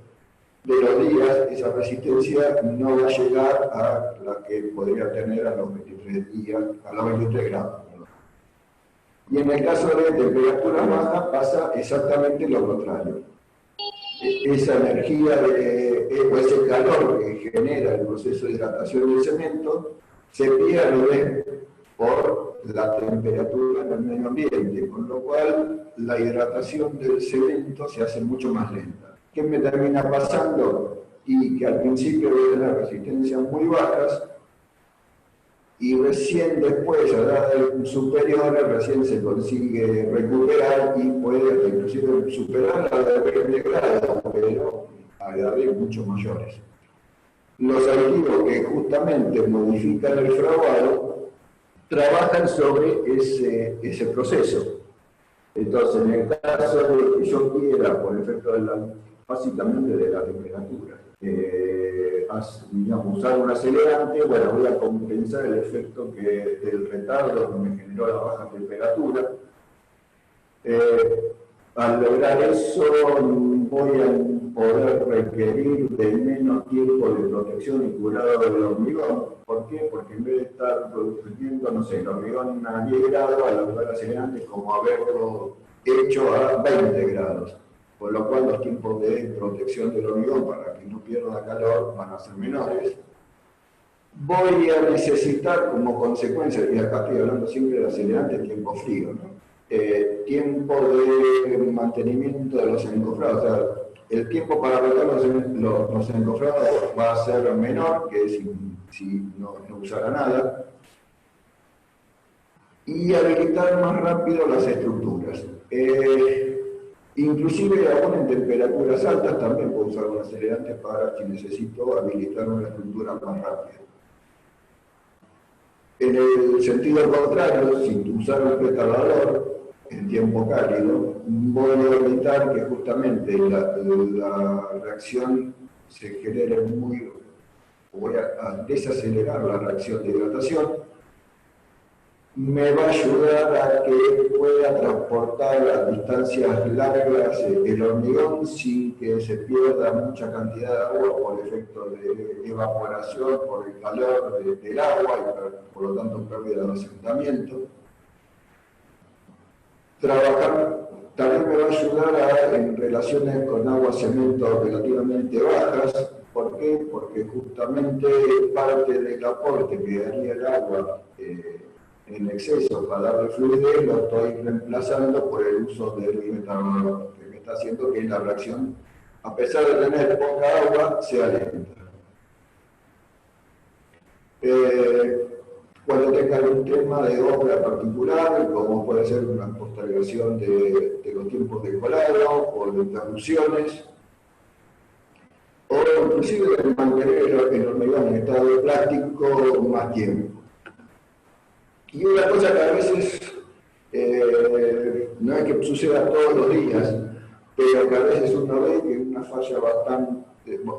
los días esa resistencia no va a llegar a la que podría tener a los 23 días, a los 23 grados. Y en el caso de temperatura baja pasa exactamente lo contrario. Esa energía o ese calor que genera el proceso de hidratación del cemento se pierde por la temperatura en el medio ambiente, con lo cual la hidratación del cemento se hace mucho más lenta. ¿Qué me termina pasando? Y que al principio voy a tener resistencias muy bajas y recién después, a edades superiores, recién se consigue recuperar y puede inclusive superar la de 20 grados, pero a edades mucho mayores. Los aditivos que justamente modifican el fraguado trabajan sobre ese proceso. Entonces, en el caso de que yo quiera, por efecto básicamente de la temperatura, digamos, usar un acelerante, bueno, voy a compensar el efecto del retardo que me generó la baja temperatura. Al lograr eso, voy a poder requerir de menos tiempo de protección y curado del hormigón. ¿Por qué? Porque en vez de estar produciendo, no sé, el hormigón a 10 grados, al lograr acelerante, como haberlo hecho a 20 grados. Por lo cual los tiempos de protección del hormigón para que no pierda calor van a ser menores. Voy a necesitar como consecuencia, y acá estoy hablando siempre de acelerante, tiempo frío, ¿no? Tiempo de mantenimiento de los encofrados. O sea, el tiempo para rotar los encofrados va a ser menor que si no usara nada. Y habilitar más rápido las estructuras. Inclusive aún en temperaturas altas también puedo usar un acelerante para si necesito habilitar una estructura más rápida. En el sentido contrario, si usar un retardador en tiempo cálido, voy a evitar que justamente la reacción se genere voy a desacelerar la reacción de hidratación. Me va a ayudar a que pueda transportar a distancias largas el hormigón sin que se pierda mucha cantidad de agua por efecto de evaporación, por el calor del agua y por lo tanto pérdida de asentamiento. Trabajar también me va a ayudar en relaciones con agua-cemento relativamente bajas. ¿Por qué? Porque justamente parte del aporte que daría el agua en exceso para darle fluidez lo estoy reemplazando por el uso del retardador, que me está haciendo que la reacción, a pesar de tener poca agua, sea lenta. Cuando tenga algún tema de obra particular, como puede ser una postergación de los tiempos de colado o de interrupciones, o inclusive de mantener el hormigón en estado de plástico más tiempo. Y una cosa que a veces no es que suceda todos los días, pero que a veces uno ve que una falla bastante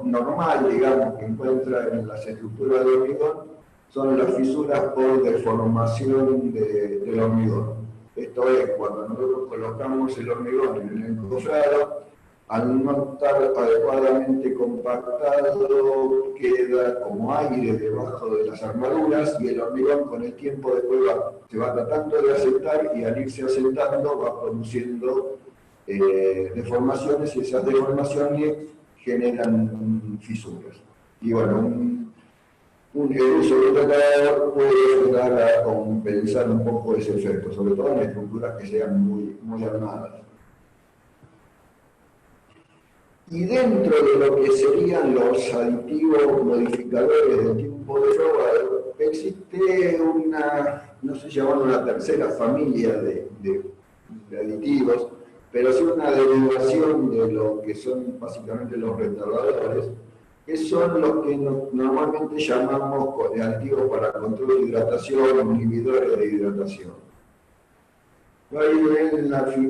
normal, digamos, que encuentra en las estructuras de hormigón, son las fisuras por deformación del hormigón. Esto es, cuando nosotros colocamos el hormigón en el encofrado, al no estar adecuadamente compactado, queda como aire debajo de las armaduras y el hormigón con el tiempo después se va tratando de asentar y al irse asentando va produciendo deformaciones y esas deformaciones generan fisuras. Y bueno, el uso de un retardador puede ayudar a compensar un poco ese efecto, sobre todo en estructuras que sean muy armadas. Y dentro de lo que serían los aditivos modificadores del tiempo de fraguado, existe no sé si llamarlo una tercera familia de aditivos, pero sí una derivación de lo que son básicamente los retardadores, que son los que normalmente llamamos aditivos para control de hidratación, inhibidores de hidratación. Ahí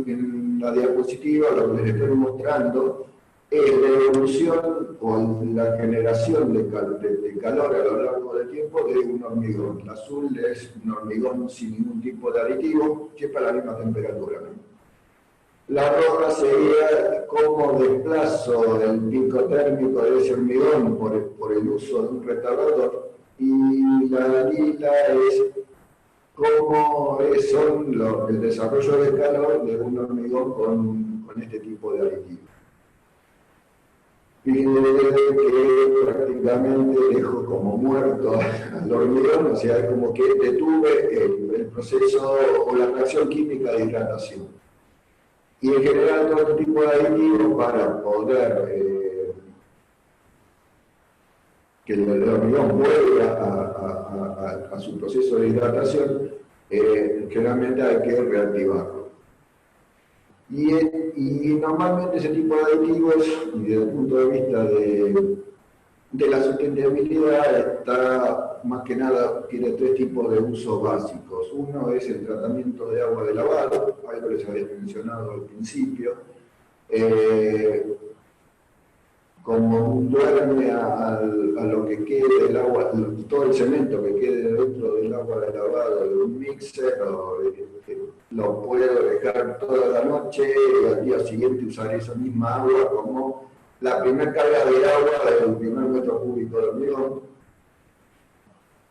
en la diapositiva lo que les estoy mostrando es la evolución o la generación de calor a lo largo del tiempo de un hormigón. El azul es un hormigón sin ningún tipo de aditivo, siempre a la misma temperatura. La roja sería cómo desplazo el pico térmico de ese hormigón por el uso de un retardador, y la lila es cómo son el desarrollo de calor de un hormigón con este tipo de aditivo. Fíjense que prácticamente dejo como muerto al hormigón, o sea, es como que detuve el proceso o la reacción química de hidratación. Y en general todo este tipo de aditivos para poder que el hormigón vuelva a su proceso de hidratación, generalmente hay que reactivarlo. Y normalmente ese tipo de aditivos, desde el punto de vista de la sustentabilidad, está más que nada, tiene tres tipos de usos básicos. Uno es el tratamiento de agua de lavado, algo les había mencionado al principio, como un duerme a lo que quede del agua, todo el cemento que quede dentro del agua de lavado de un mixer, lo puedo dejar toda la noche y al día siguiente usar esa misma agua como la primera carga de agua del primer metro cúbico de hormigón.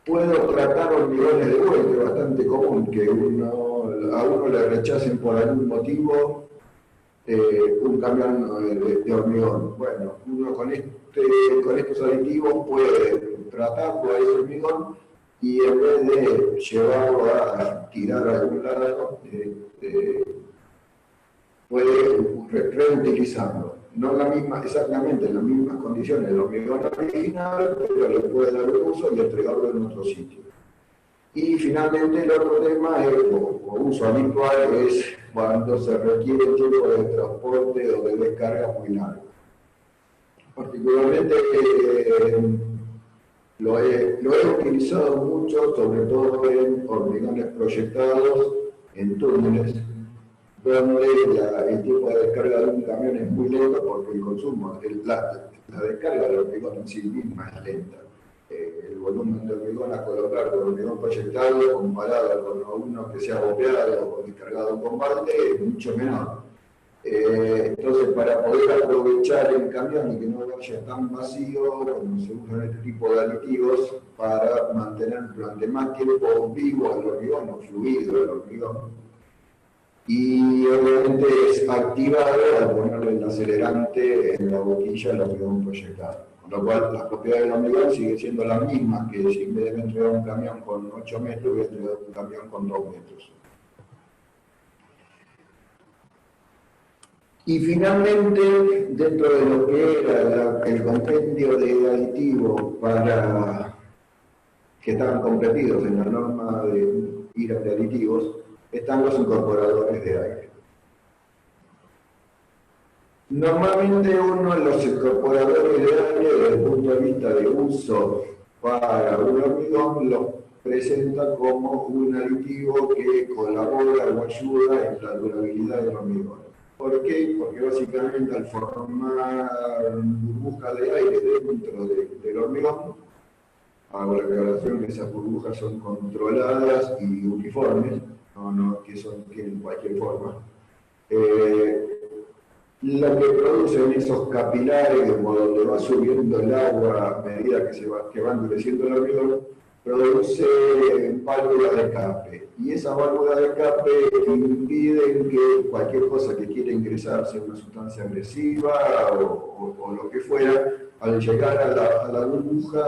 Puedo tratar hormigones de vuelta, es bastante común que a uno le rechacen por algún motivo un camión de hormigón. Bueno, uno con estos aditivos puede tratarlo a ese hormigón y en vez de llevarlo a tirar a algún lado, puede reutilizarlo. No exactamente en las mismas condiciones del hormigón original, pero le puede dar un uso y entregarlo en otro sitio. Y finalmente el otro tema, o uso habitual, es cuando se requiere un tipo de transporte o de descarga muy largo. Particularmente lo he utilizado mucho, sobre todo en hormigones proyectados, en túneles, donde el tiempo de descarga de un camión es muy lento porque el consumo, la descarga del hormigón en sí misma es lenta. El volumen de hormigón a colocar con hormigón proyectado comparado con uno que sea bobeado o descargado con balde es mucho menor. Entonces, para poder aprovechar el camión y que no vaya tan vacío, se usan este tipo de aditivos para mantener durante más tiempo vivo el hormigón o fluido el hormigón. Y obviamente es activado al ponerle el acelerante en la boquilla del hormigón proyectado. Con lo cual, las propiedades del hormigón siguen siendo las mismas que si en vez de entregar un camión con 8 metros, voy a entregar un camión con 2 metros. Y finalmente, dentro de lo que era el compendio de aditivos que estaban competidos en la norma de IRA de aditivos, están los incorporadores de aire. Normalmente uno de los incorporadores de aire, desde el punto de vista de uso para un hormigón, lo presenta como un aditivo que colabora o ayuda en la durabilidad del hormigón. ¿Por qué? Porque básicamente al formar burbujas de aire dentro del hormigón, hago la aclaración que esas burbujas son controladas y uniformes, no que tienen cualquier forma. Lo que producen esos capilares, como donde va subiendo el agua a medida que va endureciendo el hormigón, produce válvulas de escape. Y esas válvulas de escape impiden que cualquier cosa que quiera ingresar, sea una sustancia agresiva o lo que fuera, al llegar a la burbuja,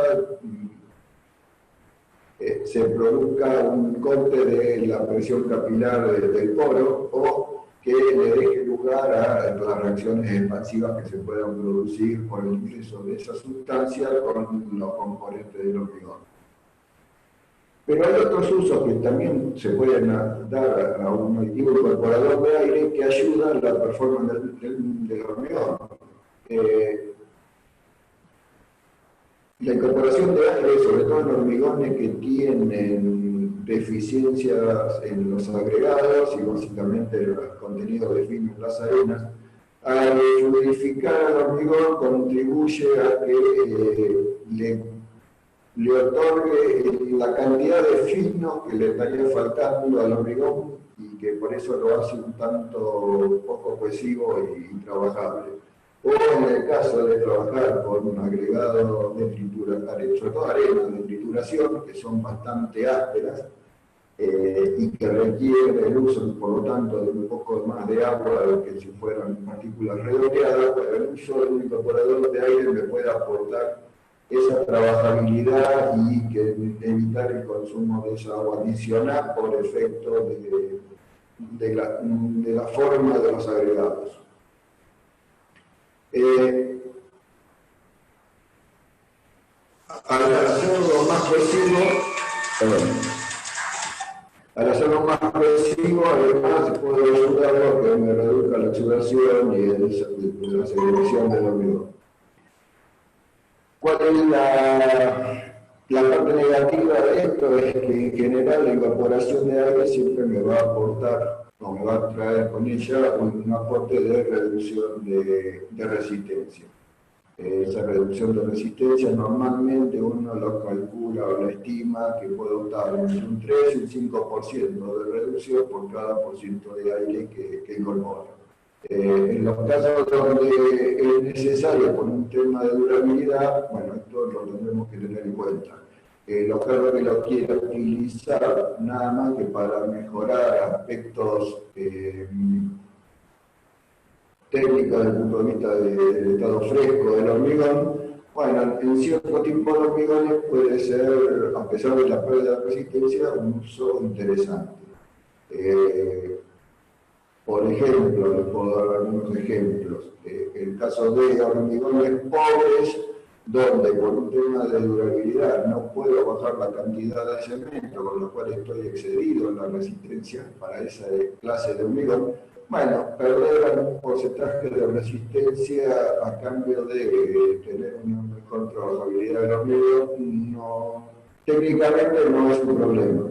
se produzca un corte de la presión capilar del poro o que le deje lugar a las reacciones expansivas que se puedan producir por el ingreso de esa sustancia con los componentes del hormigón. Pero hay otros usos que también se pueden dar a un aditivo incorporador de aire que ayudan a la performance del hormigón. La incorporación de aire, sobre todo en hormigones que tienen deficiencias en los agregados y básicamente en los contenidos de fino en las arenas, al fluidificar al hormigón contribuye a que le otorgue la cantidad de fino que le estaría faltando al hormigón y que por eso lo hace un tanto poco cohesivo y trabajable. O en el caso de trabajar con un agregado de tritura, sobre todo arenas de trituración, que son bastante ásperas y que requieren el uso, por lo tanto, de un poco más de agua que si fueran partículas redondeadas, pues el uso de un incorporador de aire me puede aportar esa trabajabilidad y evitar el consumo de esa agua adicional por efecto de la forma de los agregados. Al hacerlo más agresivo, además puedo ayudarlo a que me reduzca la exudación y la segregación del hormigón. ¿Cuál es la parte negativa de esto? Es que en general la incorporación de aire siempre me va a aportar, o me va a traer con ella un aporte de reducción de resistencia. Esa reducción de resistencia normalmente uno lo calcula o la estima que puede estar entre un 3 y un 5% de reducción por cada % de aire que incorpora. En los casos donde es necesario por un tema de durabilidad, bueno, esto lo tendremos que tener en cuenta. Los casos que lo quieran utilizar nada más que para mejorar aspectos técnicos desde el punto de vista del estado fresco del hormigón, bueno, en cierto tipo de hormigones puede ser, a pesar de la pérdida de resistencia, un uso interesante. Por ejemplo, les puedo dar algunos ejemplos. El caso de hormigones pobres, donde por un tema de durabilidad no puedo bajar la cantidad de cemento, con lo cual estoy excedido en la resistencia para esa clase de hormigón. Bueno, perder un porcentaje de resistencia a cambio de tener una mejor trabajabilidad del hormigón, técnicamente no es un problema.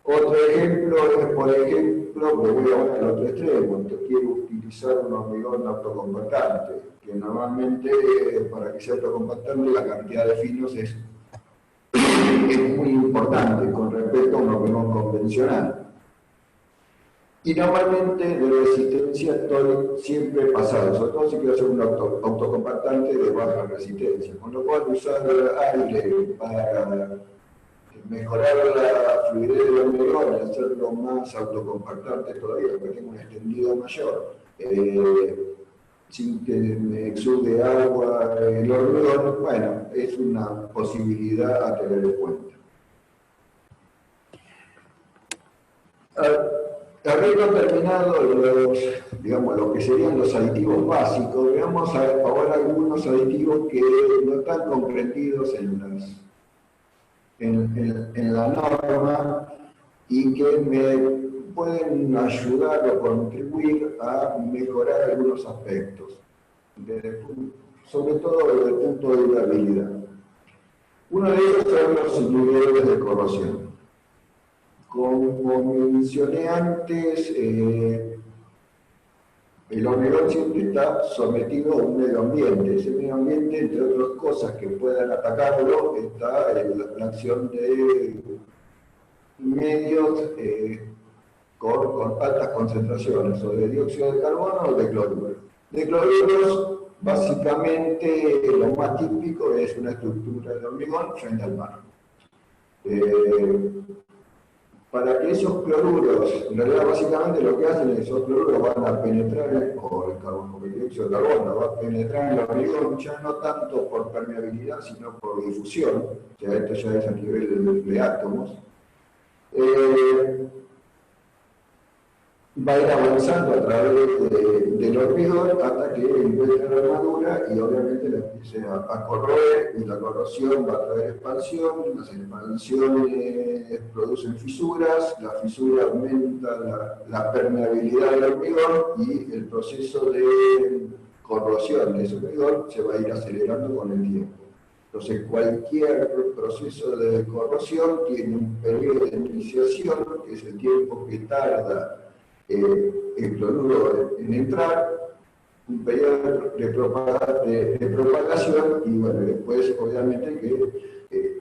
Otro ejemplo es, por ejemplo, me voy ahora al otro extremo, quiero utilizar un hormigón autocompactante, que normalmente para que sea autocompactante la cantidad de filos es muy importante con respecto a un hormigón convencional. Y normalmente de resistencia estoy siempre pasado, sobre todo si quiero hacer un autocompactante de baja resistencia, con lo cual usar aire para mejorar la fluidez del hormigón y hacerlo más autocompactante todavía, porque tengo un extendido mayor, sin que me exude agua el hormigón, bueno, es una posibilidad a tener en cuenta. Habiendo terminado lo que serían los aditivos básicos, veamos ahora algunos aditivos que no están comprendidos en la norma y que me pueden ayudar o contribuir a mejorar algunos aspectos, sobre todo desde el punto de durabilidad. Uno de ellos son los inhibidores de corrosión. Como mencioné antes, el hormigón siempre está sometido a un medio ambiente. Ese medio ambiente, entre otras cosas que puedan atacarlo, está la acción de medios con altas concentraciones, o de dióxido de carbono o de cloruro. De cloruros, básicamente, lo más típico es una estructura de hormigón frente al mar. Para que esos cloruros, en realidad básicamente lo que hacen es que esos cloruros van a penetrar, o el carbono, el dióxido de carbono va a penetrar en el hormigón, ya no tanto por permeabilidad, sino por difusión, ya esto ya es a nivel de átomos. Va a ir avanzando a través del hormigón hasta que encuentre la armadura y obviamente la empiece a corroer, y la corrosión va a traer expansión, las expansiones producen fisuras, la fisura aumenta la permeabilidad del hormigón y el proceso de corrosión de ese hormigón se va a ir acelerando con el tiempo. Entonces, cualquier proceso de corrosión tiene un periodo de iniciación, que es el tiempo que tarda el cloruro en entrar, un periodo de propagación, y bueno, después obviamente que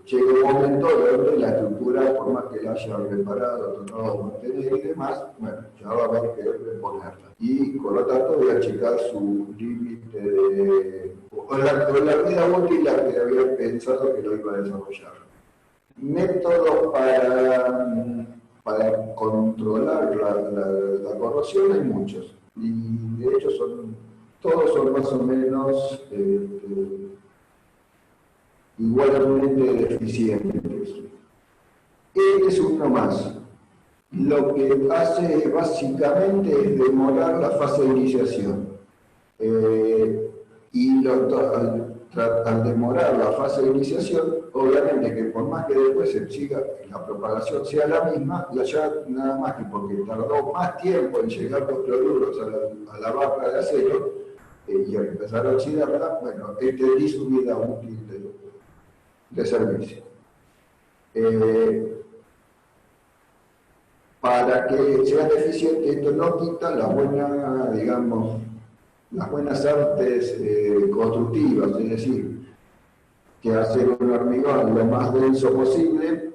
llega un momento donde la estructura, por más que la haya reparado, tratado de mantener y demás, bueno, ya va a haber que reponerla. Y por lo tanto voy a checar su límite o la vida útil la que había pensado que lo iba a desarrollar. Métodos para controlar la corrosión hay muchos, y de hecho todos son más o menos igualmente deficientes. Este es uno más. lo que hace básicamente es demorar la fase de iniciación. Al demorar la fase de iniciación, obviamente que por más que después se siga, la propagación sea la misma, ya nada más que porque tardó más tiempo en llegar los cloruros a la barra de acero y al empezar a oxidarla, bueno, extendí su vida útil de servicio. Para que sea eficiente, esto no quita la buena, digamos, las buenas artes constructivas, es decir, que hacer un hormigón lo más denso posible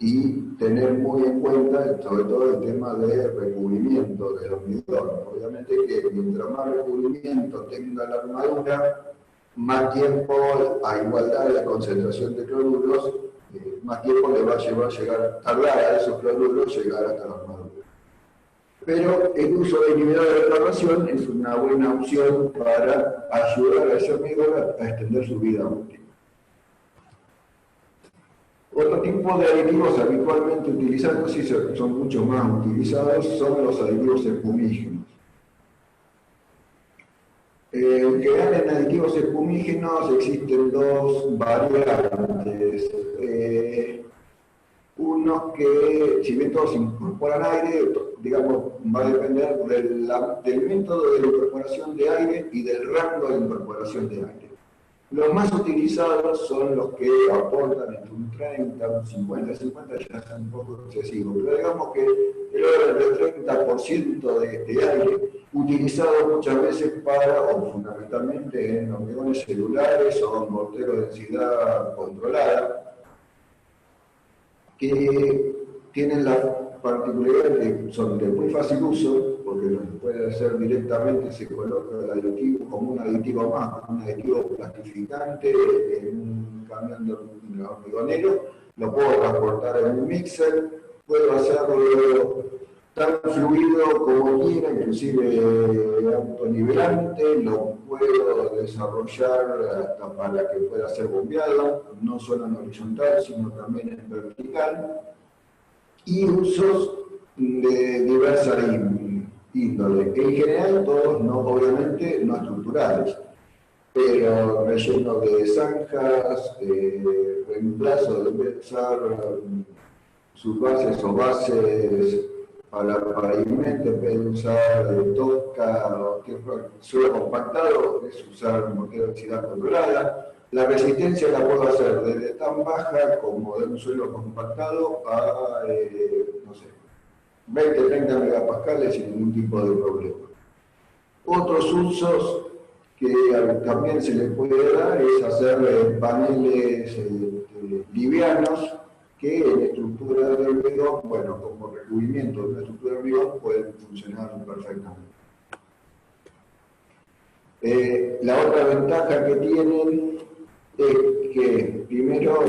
y tener muy en cuenta sobre todo el tema de recubrimiento del hormigón. Obviamente que mientras más recubrimiento tenga la armadura, más tiempo, a igualdad de la concentración de cloruros, más tiempo le va a tardar a esos cloruros llegar hasta la armadura. Pero el uso de inhibidores de degradación es una buena opción para ayudar a ese hormigón a extender su vida útil. Otro tipo de aditivos habitualmente utilizados, y son mucho más utilizados, son los aditivos espumígenos. En general, en aditivos espumígenos existen dos variantes. Uno que, si bien todos incorporan aire, digamos, va a depender del método de la incorporación de aire y del rango de incorporación de aire. Los más utilizados son los que aportan entre un 30, un 50 ya es un poco excesivo, pero digamos que el orden del 30% de aire, utilizado muchas veces o fundamentalmente en hormigones celulares o en morteros de densidad controlada, que tienen la particularidad de que son de muy fácil uso, porque lo que puede hacer directamente se coloca el aditivo como un aditivo más, como un aditivo plastificante en un camión de hormigonero, lo puedo transportar en un mixer, puedo hacerlo tan fluido como quiera, inclusive autonivelante, lo puedo desarrollar hasta para que pueda ser bombeado, no solo en horizontal, sino también en vertical, y usos de diversa índole. En general, todos obviamente no estructurales, pero relleno de zanjas, reemplazo de usar sus bases o bases para pavimento, en vez de usar tosca o suelo compactado, es usar mortero de densidad controlada. La resistencia la puedo hacer desde tan baja como de un suelo compactado a, no sé, 20-30 megapascales sin ningún tipo de problema. Otros usos que también se le puede dar es hacer paneles livianos que en estructura de hormigón, bueno, como recubrimiento de una estructura de hormigón, pueden funcionar perfectamente. La otra ventaja que tienen es que, primero,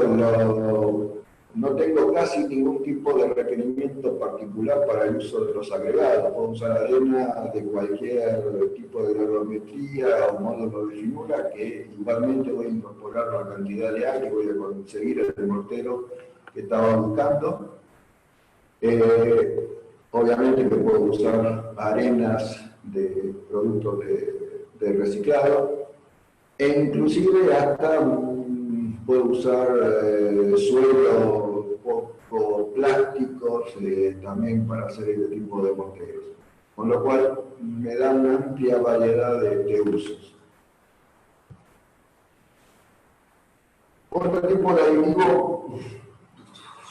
no tengo casi ningún tipo de requerimiento particular para el uso de los agregados. Puedo usar arena de cualquier tipo de granulometría o módulo de finura, que igualmente voy a incorporar la cantidad de aire, voy a conseguir el mortero que estaba buscando. Obviamente que puedo usar arenas de productos de reciclado, e inclusive hasta puedo usar suelos poco plásticos también para hacer este tipo de morteros, con lo cual me da una amplia variedad de usos. Otro tipo de aditivo,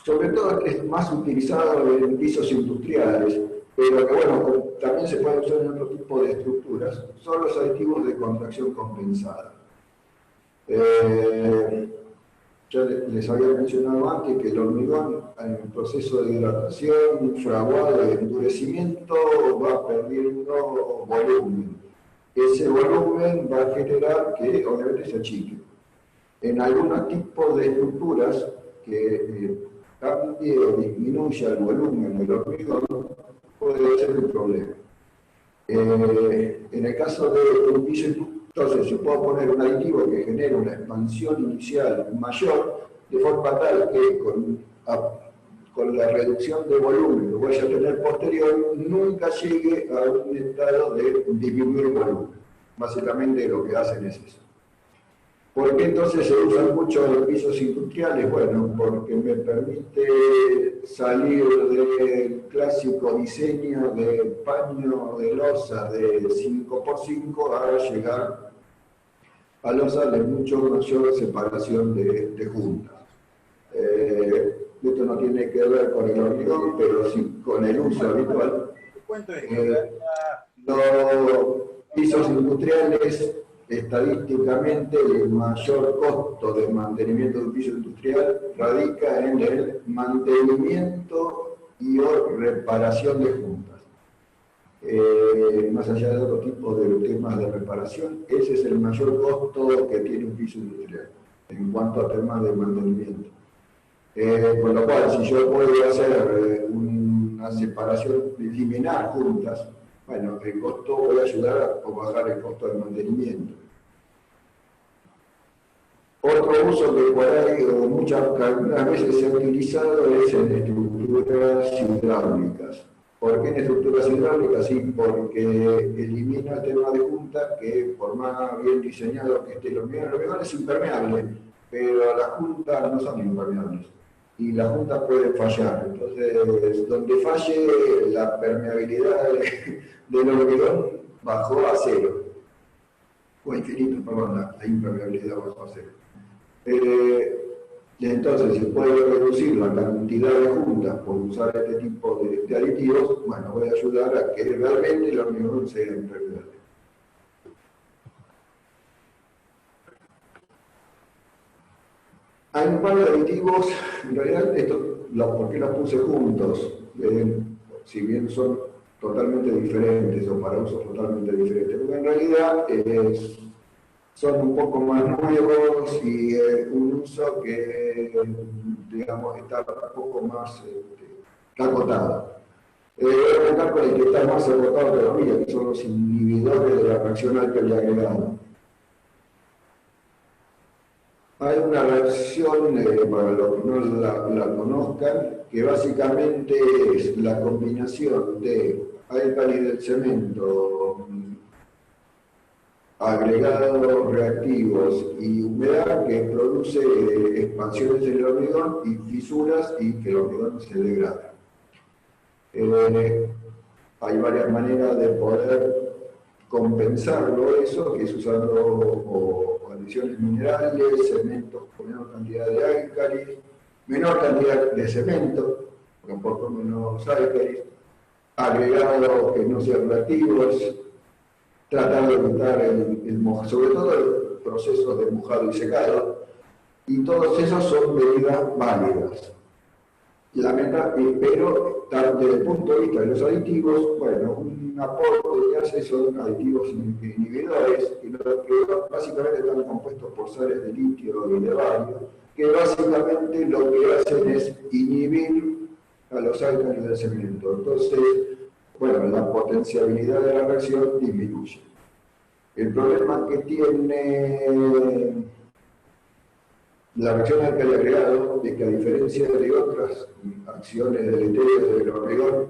sobre todo que es más utilizado en pisos industriales, pero que bueno, también se puede usar en otro tipo de estructuras, son los aditivos de contracción compensada. Ya les había mencionado antes que el hormigón en el proceso de hidratación, fraguado y endurecimiento va perdiendo volumen. Ese volumen va a generar que obviamente se achique. En algunos tipos de estructuras que cambie o disminuya el volumen del hormigón puede ser un problema. En el caso de un piso, entonces yo puedo poner un aditivo que genere una expansión inicial mayor, de forma tal que con la reducción de volumen que vaya a tener posterior, nunca llegue a un estado de disminuir el volumen. Básicamente lo que hacen es eso. ¿Por qué entonces se usan mucho los pisos industriales? Bueno, porque me permite salir del clásico diseño de paño de losa de 5x5 a llegar a losa de mucho mayor separación de juntas. Esto no tiene que ver con el hormigón, pero sí con el uso habitual. Los pisos industriales, estadísticamente, el mayor costo de mantenimiento de un piso industrial radica en el mantenimiento y o reparación de juntas. Más allá de otro tipo de temas de reparación, ese es el mayor costo que tiene un piso industrial en cuanto a temas de mantenimiento. Con lo cual, si yo puedo hacer una separación, eliminar juntas, bueno, el costo voy a ayudar a bajar el costo del mantenimiento. Otro uso que por ahí algunas veces se ha utilizado es en estructuras hidráulicas. ¿Por qué en estructuras hidráulicas? Sí, porque elimina el tema de junta, que por más bien diseñado que esté el hormigón es impermeable, pero las juntas no son impermeables y las juntas pueden fallar. Entonces, donde falle la permeabilidad del hormigón bajó a cero, o infinito, perdón, la impermeabilidad bajó a cero. Entonces, si puedo reducir la cantidad de juntas por usar este tipo de aditivos, bueno, voy a ayudar a que realmente el hormigón sea impermeable. Hay un par de aditivos, en realidad, ¿por qué los puse juntos? Si bien son totalmente diferentes o para usos totalmente diferentes, porque en realidad son un poco más nuevos y un uso que, digamos, está un poco más acotado. Voy a empezar con el que está más acotado todavía, que son los inhibidores de la reacción álcali agregada. Hay una reacción, para los que no la conozcan, que básicamente es la combinación de álcali del cemento, agregados reactivos y humedad que produce expansiones en el hormigón y fisuras y que el hormigón se degrada. Hay varias maneras de poder compensarlo eso, que es usando adiciones minerales, cementos con menor cantidad de álcalis, menor cantidad de cemento, con poco menos álcalis, agregados que no sean reactivos, tratar de evitar sobre todo el proceso de mojado y secado, y todos esos son medidas válidas. Pero desde el punto de vista de los aditivos, bueno, un aporte que hace son aditivos inhibidores, que básicamente están compuestos por sales de litio y de bario, que básicamente lo que hacen es inhibir a los álcalis del cemento. Entonces, bueno, la potenciabilidad de la reacción disminuye. El problema que tiene la reacción álcali agregado es que, a diferencia de otras acciones deleterias del hormigón,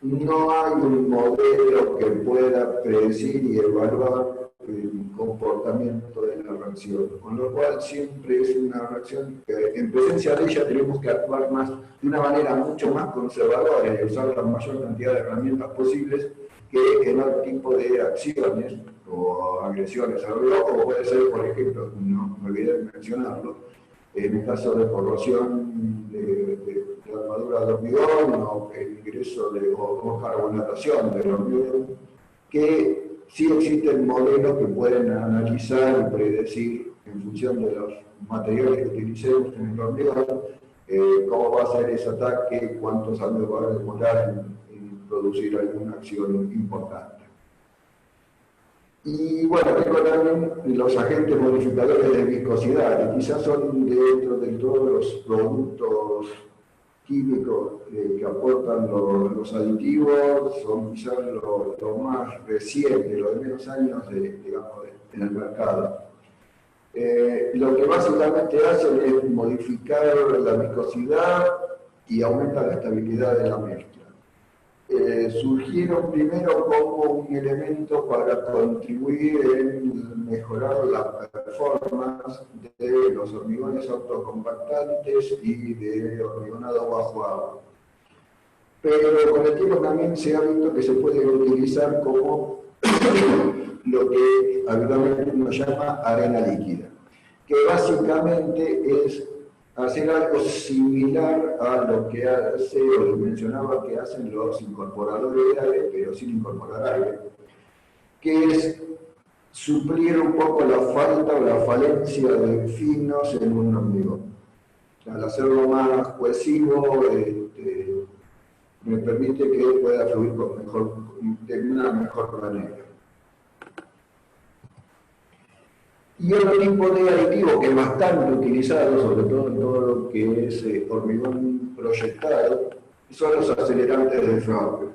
no hay un modelo que pueda predecir y evaluar el comportamiento de la reacción, con lo cual siempre es una reacción que en presencia de ella tenemos que actuar de una manera mucho más conservadora y usar la mayor cantidad de herramientas posibles que en otro tipo de acciones o agresiones al hormigón, como puede ser, por ejemplo, no me olvidé de mencionarlo, en el caso de corrosión de armadura de hormigón o el ingreso o carbonatación del hormigón, que sí existen modelos que pueden analizar y predecir en función de los materiales que utilicemos en el hormigón cómo va a ser ese ataque, cuántos años va a demorar en producir alguna acción importante. Y bueno, tengo también los agentes modificadores de viscosidad, que quizás son dentro de todos los productos químicos que aportan los aditivos, son quizás lo más reciente, lo de menos años en el mercado. Lo que básicamente hacen es modificar la viscosidad y aumenta la estabilidad de la mezcla. Surgieron primero como un elemento para contribuir en mejorar la performance de los hormigones autocompactantes y de hormigonado bajo agua. Pero con el tiempo también se ha visto que se puede utilizar como lo que habitualmente uno llama arena líquida, que básicamente es hacer algo similar a lo que hace, o mencionaba que hacen los incorporadores de aire, pero sin incorporar aire, que es suplir un poco la falta o la falencia de finos en un hormigón. Al hacerlo más cohesivo, me permite que pueda fluir de una mejor manera. Y otro tipo de aditivo que es bastante utilizado, sobre todo en todo lo que es hormigón proyectado, son los acelerantes de Froude.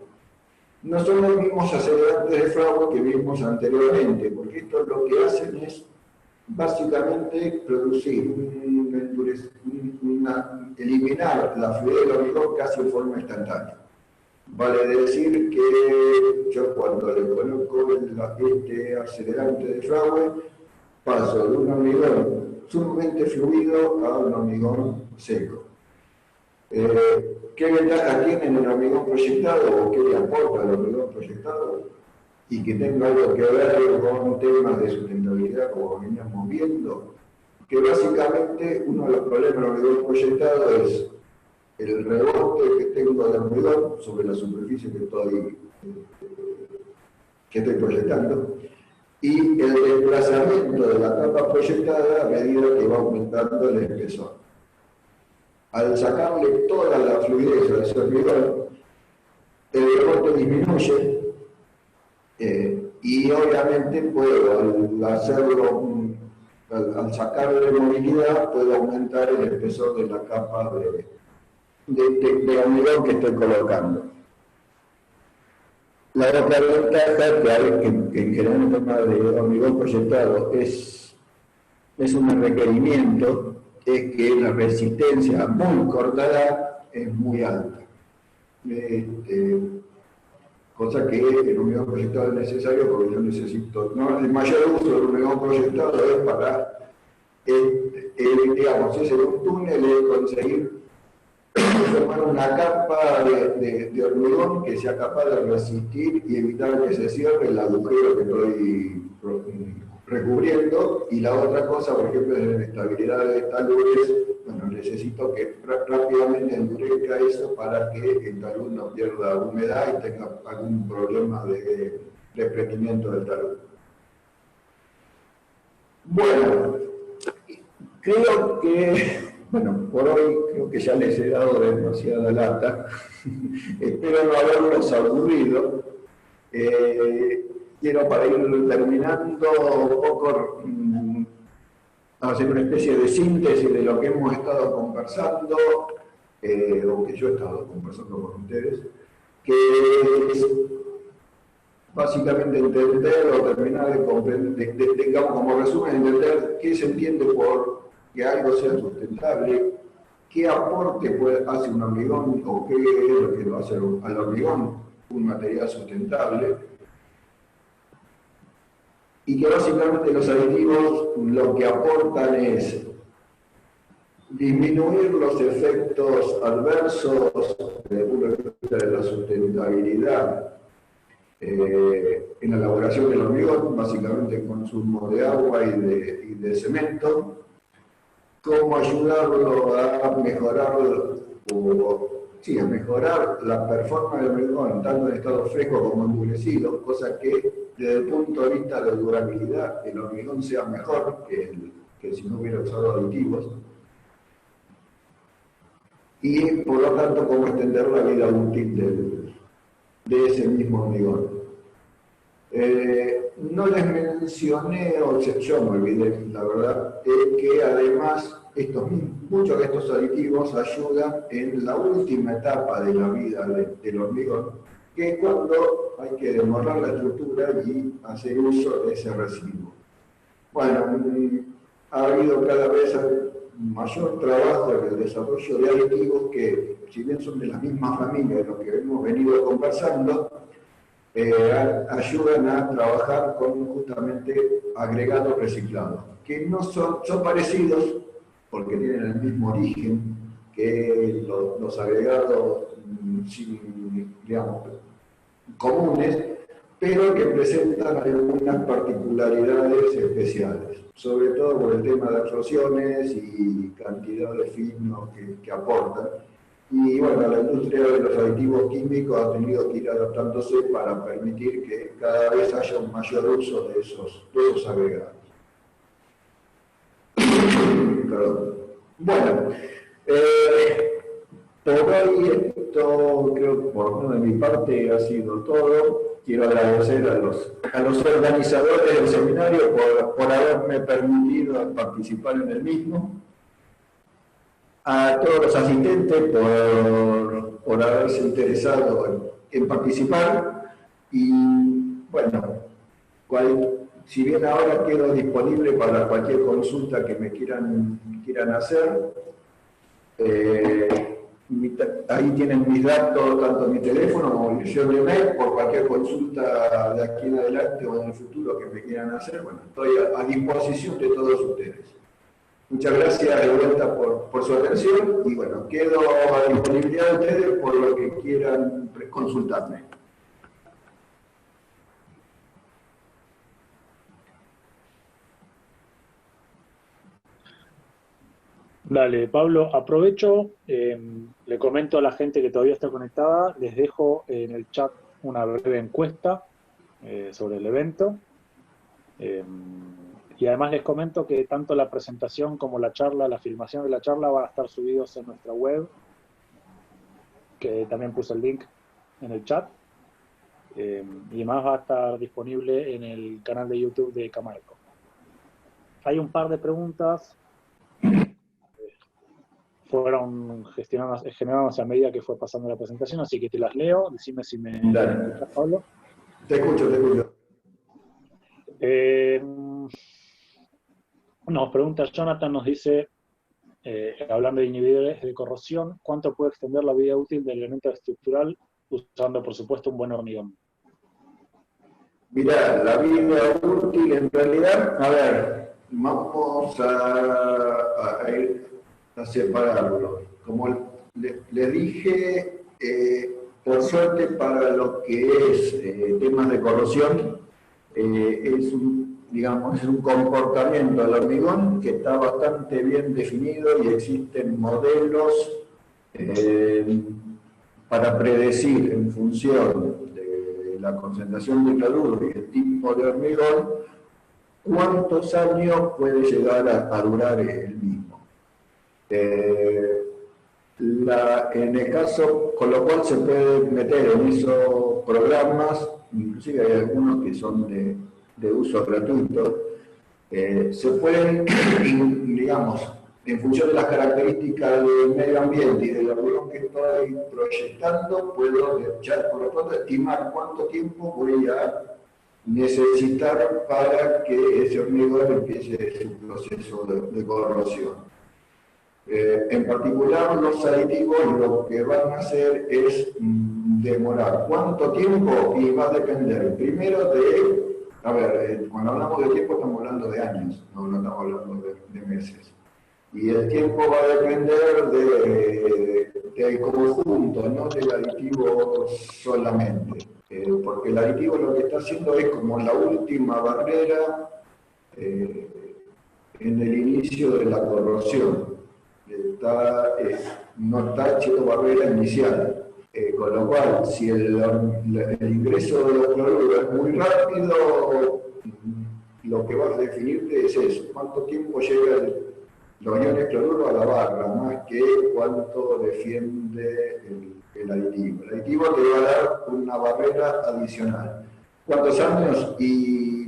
No son los mismos acelerantes de Froude que vimos anteriormente, porque estos lo que hacen es básicamente producir eliminar la fluidez del hormigón casi de forma instantánea. Vale decir que yo cuando le coloco este acelerante de Froude, paso de un hormigón sumamente fluido a un hormigón seco. ¿Qué ventaja tiene el hormigón proyectado o qué le aporta el hormigón proyectado? Y que tenga algo que ver con temas de sustentabilidad, como veníamos viendo, que básicamente uno de los problemas del hormigón proyectado es el rebote que tengo del hormigón sobre la superficie que estoy proyectando, y el desplazamiento de la capa proyectada a medida que va aumentando el espesor. Al sacarle toda la fluidez a ese hormigón, el rebote disminuye y obviamente puedo, al sacarle movilidad, puedo aumentar el espesor de la capa de hormigón que estoy colocando. La otra ventaja que en general el tema de hormigón proyectado es un requerimiento, es que la resistencia a muy corta edad es muy alta. Cosa que el hormigón proyectado es necesario porque yo necesito, ¿no? El mayor uso del hormigón proyectado es para, digamos, es en un túnel, es conseguir formar una capa de hormigón que sea capaz de resistir y evitar que se cierre el agujero que estoy recubriendo. Y la otra cosa, por ejemplo, es la estabilidad de taludez. Bueno, necesito que rápidamente endurezca eso para que el talud no pierda humedad y tenga algún problema de desprendimiento del talud. Bueno, creo que... Bueno, por hoy creo que ya les he dado demasiada lata. Espero no haberlos aburrido. Quiero, para ir terminando, un poco hacer una especie de síntesis de lo que hemos estado conversando, o que yo he estado conversando con ustedes, que es básicamente entender o terminar de comprender, digamos, como resumen, entender qué se entiende por que algo sea sustentable, qué aporte hace un hormigón o qué es lo que lo hace al hormigón un material sustentable, y que básicamente los aditivos lo que aportan es disminuir los efectos adversos desde el punto de vista de la sustentabilidad en la elaboración del hormigón, básicamente el consumo de agua y de cemento, cómo ayudarlo a mejorar, a mejorar la performance del hormigón, tanto en estado fresco como endurecido, cosa que desde el punto de vista de durabilidad el hormigón sea mejor que si no hubiera usado aditivos, y por lo tanto cómo extender la vida útil de ese mismo hormigón. No les mencioné, o yo me olvidé, la verdad, que además muchos de estos aditivos ayudan en la última etapa de la vida del hormigón, que es cuando hay que desmorrar la estructura y hacer uso de ese residuo. Bueno, ha habido cada vez mayor trabajo en el desarrollo de aditivos que, si bien son de la misma familia de lo que hemos venido conversando, ayudan a trabajar con justamente agregados reciclados, que no son parecidos porque tienen el mismo origen que los agregados, digamos, comunes, pero que presentan algunas particularidades especiales, sobre todo por el tema de absorciones y cantidad de finos que aportan. Y bueno, la industria de los aditivos químicos ha tenido que ir adaptándose para permitir que cada vez haya un mayor uso de esos agregados. Perdón. Bueno, por hoy esto creo que por de mi parte ha sido todo. Quiero agradecer a los organizadores del seminario por haberme permitido participar en el mismo, a todos los asistentes por haberse interesado en participar, y bueno, si bien ahora quedo disponible para cualquier consulta que me quieran hacer, ahí tienen mis datos, tanto mi teléfono como mi dirección de email, por cualquier consulta de aquí en adelante o en el futuro que me quieran hacer. Bueno, estoy a disposición de todos ustedes. Muchas gracias de vuelta por su atención, y bueno, quedo a disponibilidad de ustedes por lo que quieran consultarme. Dale, Pablo, aprovecho, le comento a la gente que todavía está conectada, les dejo en el chat una breve encuesta sobre el evento, y además les comento que tanto la presentación como la charla, la filmación de la charla van a estar subidos en nuestra web, que también puse el link en el chat, y más va a estar disponible en el canal de YouTube de Camarco. Hay un par de preguntas fueron generadas a medida que fue pasando la presentación, así que te las leo. Decime si me escuchas, Pablo. Te escucho. Nos pregunta Jonathan, nos dice, hablando de inhibidores de corrosión, ¿cuánto puede extender la vida útil del elemento estructural usando, por supuesto, un buen hormigón? Mirá, la vida útil en realidad, a ver, vamos a ir a separarlo. Como les dije, por suerte para lo que es temas de corrosión, es un comportamiento del hormigón que está bastante bien definido, y existen modelos para predecir en función de la concentración de cloruro y el tipo de hormigón cuántos años puede llegar a durar el mismo. En el caso, con lo cual se puede meter en esos programas, inclusive hay algunos que son de uso gratuito, se pueden, digamos, en función de las características del medio ambiente y del hormigón que estoy proyectando, puedo ya por lo tanto estimar cuánto tiempo voy a necesitar para que ese hormigón empiece su proceso de corrosión. En particular, los aditivos lo que van a hacer es demorar. ¿Cuánto tiempo? Y va a depender primero cuando hablamos de tiempo estamos hablando de años, no estamos hablando de meses. Y el tiempo va a depender del conjunto, no del aditivo solamente. Porque el aditivo lo que está haciendo es como la última barrera en el inicio de la corrosión. No está haciendo barrera inicial, con lo cual si el ingreso de los cloruros es muy rápido, lo que va a definirte es eso, cuánto tiempo llega los iones cloruro a la barra, más que cuánto defiende el aditivo. El aditivo te va a dar una barrera adicional. ¿Cuántos años? Y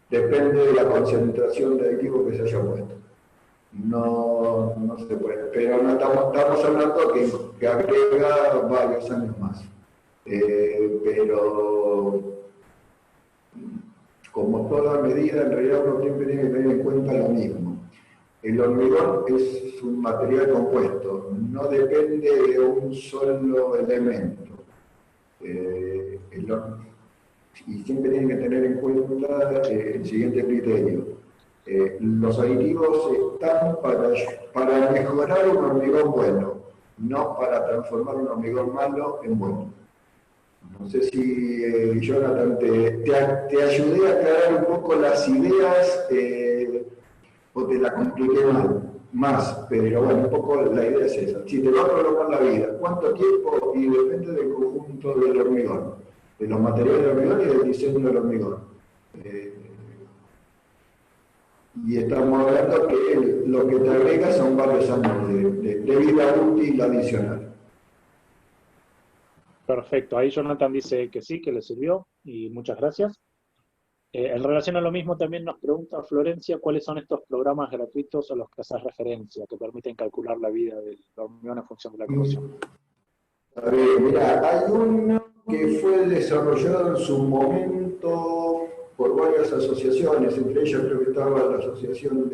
depende de la concentración de aditivo que se haya puesto. No se puede, pero no estamos hablando que agrega varios años más. Pero como toda medida, en realidad uno siempre tiene que tener en cuenta lo mismo. El hormigón es un material compuesto, no depende de un solo elemento. Y siempre tienen que tener en cuenta el siguiente criterio. Los aditivos están para mejorar un hormigón bueno, no para transformar un hormigón malo en bueno. No sé si, Jonathan, te ayudé a aclarar un poco las ideas o te la compliqué más, pero bueno, un poco la idea es esa. Si te va a prolongar la vida, ¿cuánto tiempo? Y depende del conjunto del hormigón, de los materiales del hormigón y del diseño del hormigón. Y estamos hablando que lo que te agrega son varios años de vida útil adicional. Perfecto, ahí Jonathan dice que sí, que le sirvió, y muchas gracias. En relación a lo mismo, también nos pregunta Florencia cuáles son estos programas gratuitos a los que haces referencia, que permiten calcular la vida del hormigón en función de la corrosión. A ver, mira, hay uno que fue desarrollado en su momento por varias asociaciones, entre ellas creo que estaba la asociación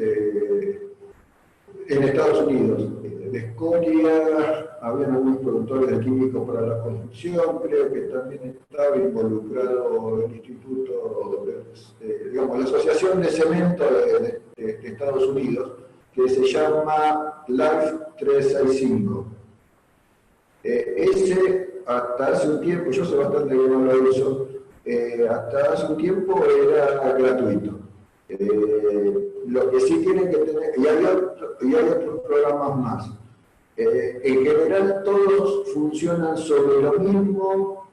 en Estados Unidos, de escoria, habían algunos productores de químicos para la construcción, creo que también estaba involucrado el instituto, digamos, la asociación de cemento de Estados Unidos, que se llama Life 365. Ese, hasta hace un tiempo, yo sé bastante que no lo uso, hasta hace un tiempo era gratuito. Lo que sí tienen que tener, y hay otros programas más. En general todos funcionan sobre lo mismo,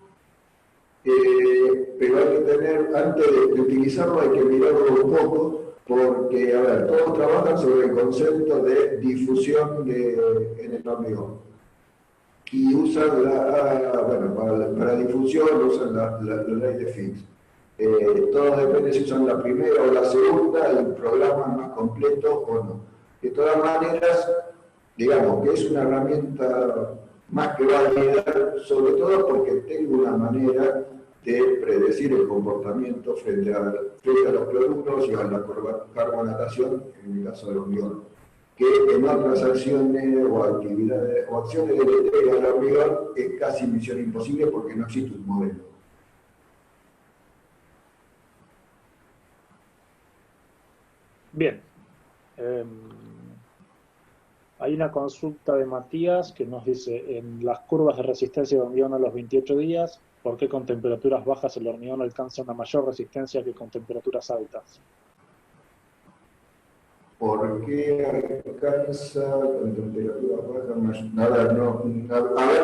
pero hay que tener, antes de utilizarlo hay que mirarlo un poco, porque, a ver, todos trabajan sobre el concepto de difusión en el hormigón. Y usan para difusión usan la ley de Fick. Todo depende si usan la primera o la segunda, el programa más completo o no. De todas maneras, digamos que es una herramienta más que válida, sobre todo porque tengo una manera de predecir el comportamiento frente a los cloruros y a la carbonatación, en el caso del hormigón, que en otras acciones o actividades o acciones de entrega del hormigón es casi misión imposible porque no existe un modelo. Bien. Hay una consulta de Matías que nos dice, en las curvas de resistencia de hormigón a los 28 días, ¿por qué con temperaturas bajas el hormigón alcanza una mayor resistencia que con temperaturas altas? ¿Por qué alcanza con temperaturas bajas? Nada, no. A ver,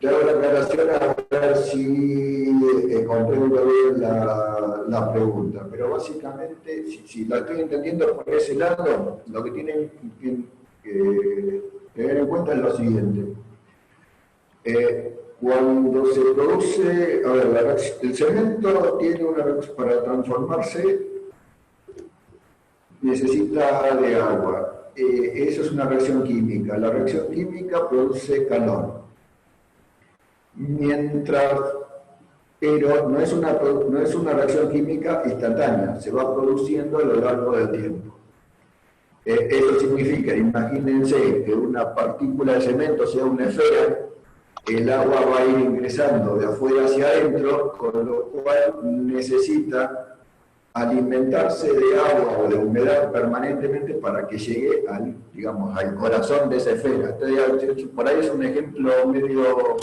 te hago la aclaración a ver si comprendo bien la pregunta. Pero básicamente, si la estoy entendiendo por ese lado, lo que tienen que tener en cuenta es lo siguiente. Cuando se produce, a ver, el cemento tiene para transformarse, necesita de agua. Eso es una reacción química. La reacción química produce calor. Pero no es una reacción química instantánea, se va produciendo a lo largo del tiempo. Eso significa, imagínense que una partícula de cemento sea una esfera, el agua va a ir ingresando de afuera hacia adentro, con lo cual necesita alimentarse de agua o de humedad permanentemente para que llegue al corazón de esa esfera. Entonces, por ahí es un ejemplo medio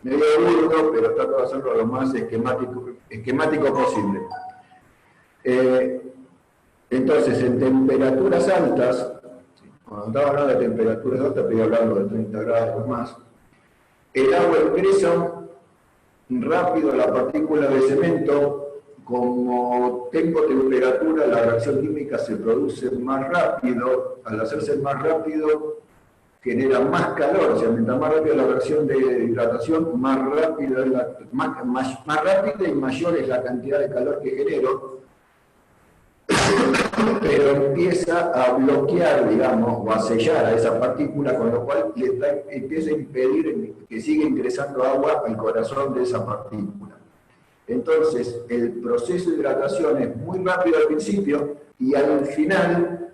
burdo, pero trato de hacerlo lo más esquemático posible. Entonces, en temperaturas altas, cuando estaba hablando de temperaturas altas, estoy hablando de 30 grados más, el agua ingresa rápido a la partícula de cemento. Como tengo temperatura, la reacción química se produce más rápido. Al hacerse más rápido, genera más calor. O sea, mientras más rápida la reacción de hidratación, más rápida y mayor es la cantidad de calor que genero. Pero empieza a bloquear, digamos, o a sellar a esa partícula, con lo cual empieza a impedir que siga ingresando agua al corazón de esa partícula. Entonces, el proceso de hidratación es muy rápido al principio y al final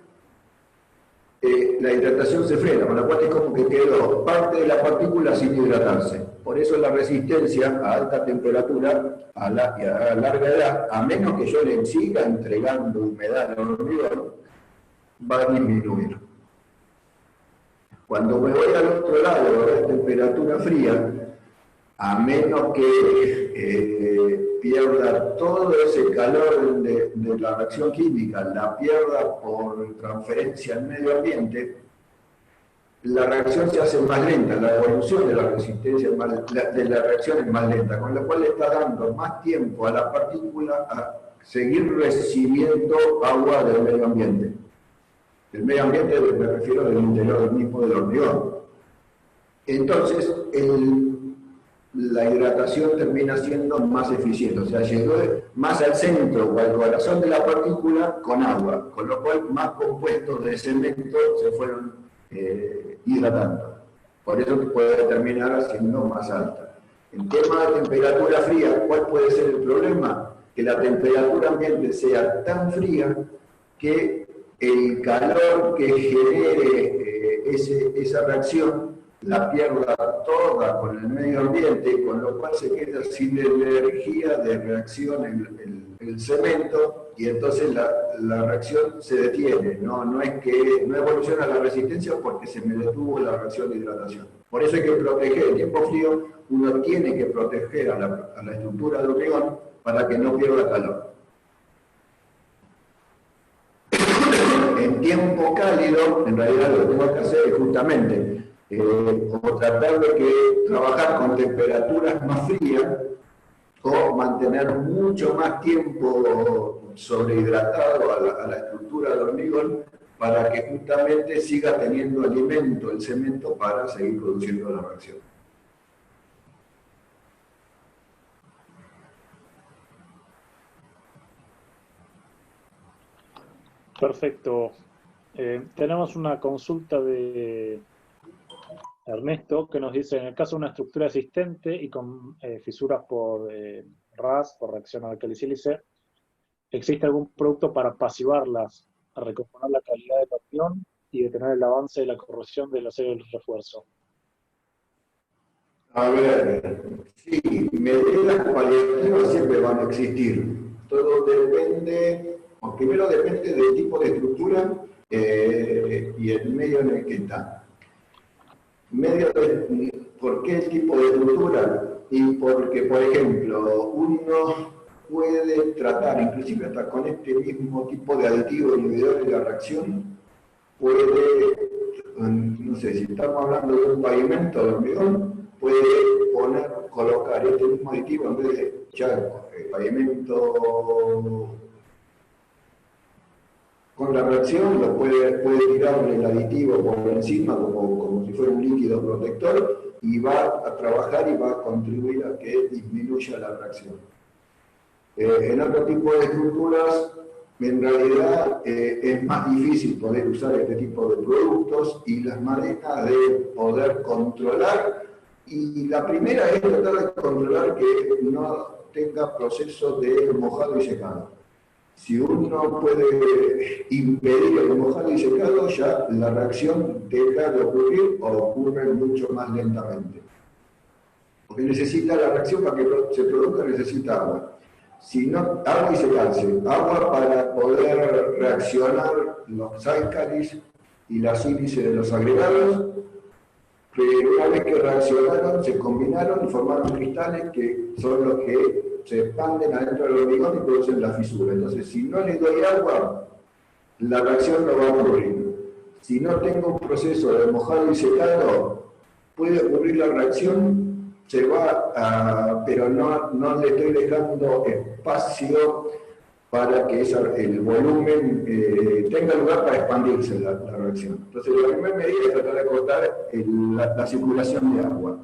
la hidratación se frena, con lo cual es como que quedó parte de la partícula sin hidratarse. Por eso la resistencia a alta temperatura y a larga edad, a menos que yo le siga entregando humedad al hormigón, va a disminuir. Cuando me voy al otro lado, a la temperatura fría, a menos que pierda todo ese calor de la reacción química, la pierda por transferencia al medio ambiente, la reacción se hace más lenta, la evolución de la resistencia de la reacción es más lenta, con lo cual le está dando más tiempo a la partícula a seguir recibiendo agua del medio ambiente. El medio ambiente me refiero del interior mismo del hormigón. Entonces, la hidratación termina siendo más eficiente, o sea, llegó más al centro o al corazón de la partícula con agua, con lo cual más compuestos de cemento se fueron hidratando. Por eso puede terminar siendo más alta. En tema de temperatura fría, ¿cuál puede ser el problema? Que la temperatura ambiente sea tan fría que el calor que genere esa reacción la pierda toda con el medio ambiente, con lo cual se queda sin energía de reacción el cemento, y entonces la reacción se detiene, no evoluciona la resistencia porque se me detuvo la reacción de hidratación. Por eso hay que proteger, en tiempo frío uno tiene que proteger a la estructura del hormigón para que no pierda calor. En tiempo cálido, en realidad lo que tengo que hacer es justamente o tratar de trabajar con temperaturas más frías o mantener mucho más tiempo sobrehidratado a la estructura del hormigón para que justamente siga teniendo alimento el cemento para seguir produciendo la reacción. Perfecto. Tenemos una consulta de Ernesto, que nos dice, en el caso de una estructura existente y con fisuras por RAS, por reacción alcali-sílice, ¿existe algún producto para pasivarlas, a recomponer la calidad de la acción y detener el avance de la corrosión del acero del refuerzo? A ver, sí, medidas paliativas siempre van a existir. Todo depende, primero depende del tipo de estructura y el medio en el que está. ¿Por qué el tipo de estructura? Y porque, por ejemplo, uno puede tratar, inclusive hasta con este mismo tipo de aditivo inhibidor de la reacción, puede, no sé, si estamos hablando de un pavimento de hormigón, puede colocar este mismo aditivo en vez de echar pavimento con la reacción, lo puede tirarle el aditivo por encima como si fuera un líquido protector y va a trabajar y va a contribuir a que disminuya la reacción. En otro tipo de estructuras, en realidad es más difícil poder usar este tipo de productos y las maneras de poder controlar, y la primera es tratar de controlar que no tenga procesos de mojado y secado. Si uno puede impedir el mojado y secado, ya la reacción deja de ocurrir o ocurre mucho más lentamente. Porque necesita la reacción para que se produzca, necesita agua. Si no, agua y secarse. Agua para poder reaccionar los álcalis y la sílice de los agregados, que una vez que reaccionaron, se combinaron y formaron cristales que son los que se expanden adentro del hormigón y producen la fisura. Entonces, si no le doy agua, la reacción no va a ocurrir. Si no tengo un proceso de mojado y secado, puede ocurrir la reacción, se va pero no le estoy dejando espacio para que el volumen tenga lugar para expandirse la reacción. Entonces, la primera medida es tratar de cortar la circulación de agua.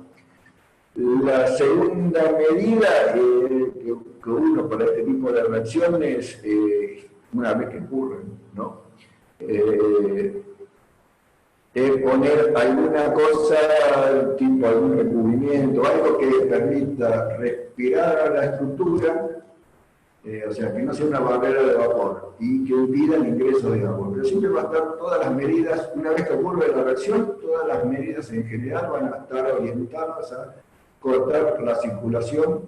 La segunda medida que uno para este tipo de reacciones, una vez que ocurren, ¿no? Es poner alguna cosa, tipo algún recubrimiento, algo que permita respirar a la estructura o sea, que no sea una barrera de vapor y que impida el ingreso de agua. Pero siempre va a estar todas las medidas, una vez que ocurre la reacción, todas las medidas en general van a estar orientadas a cortar la circulación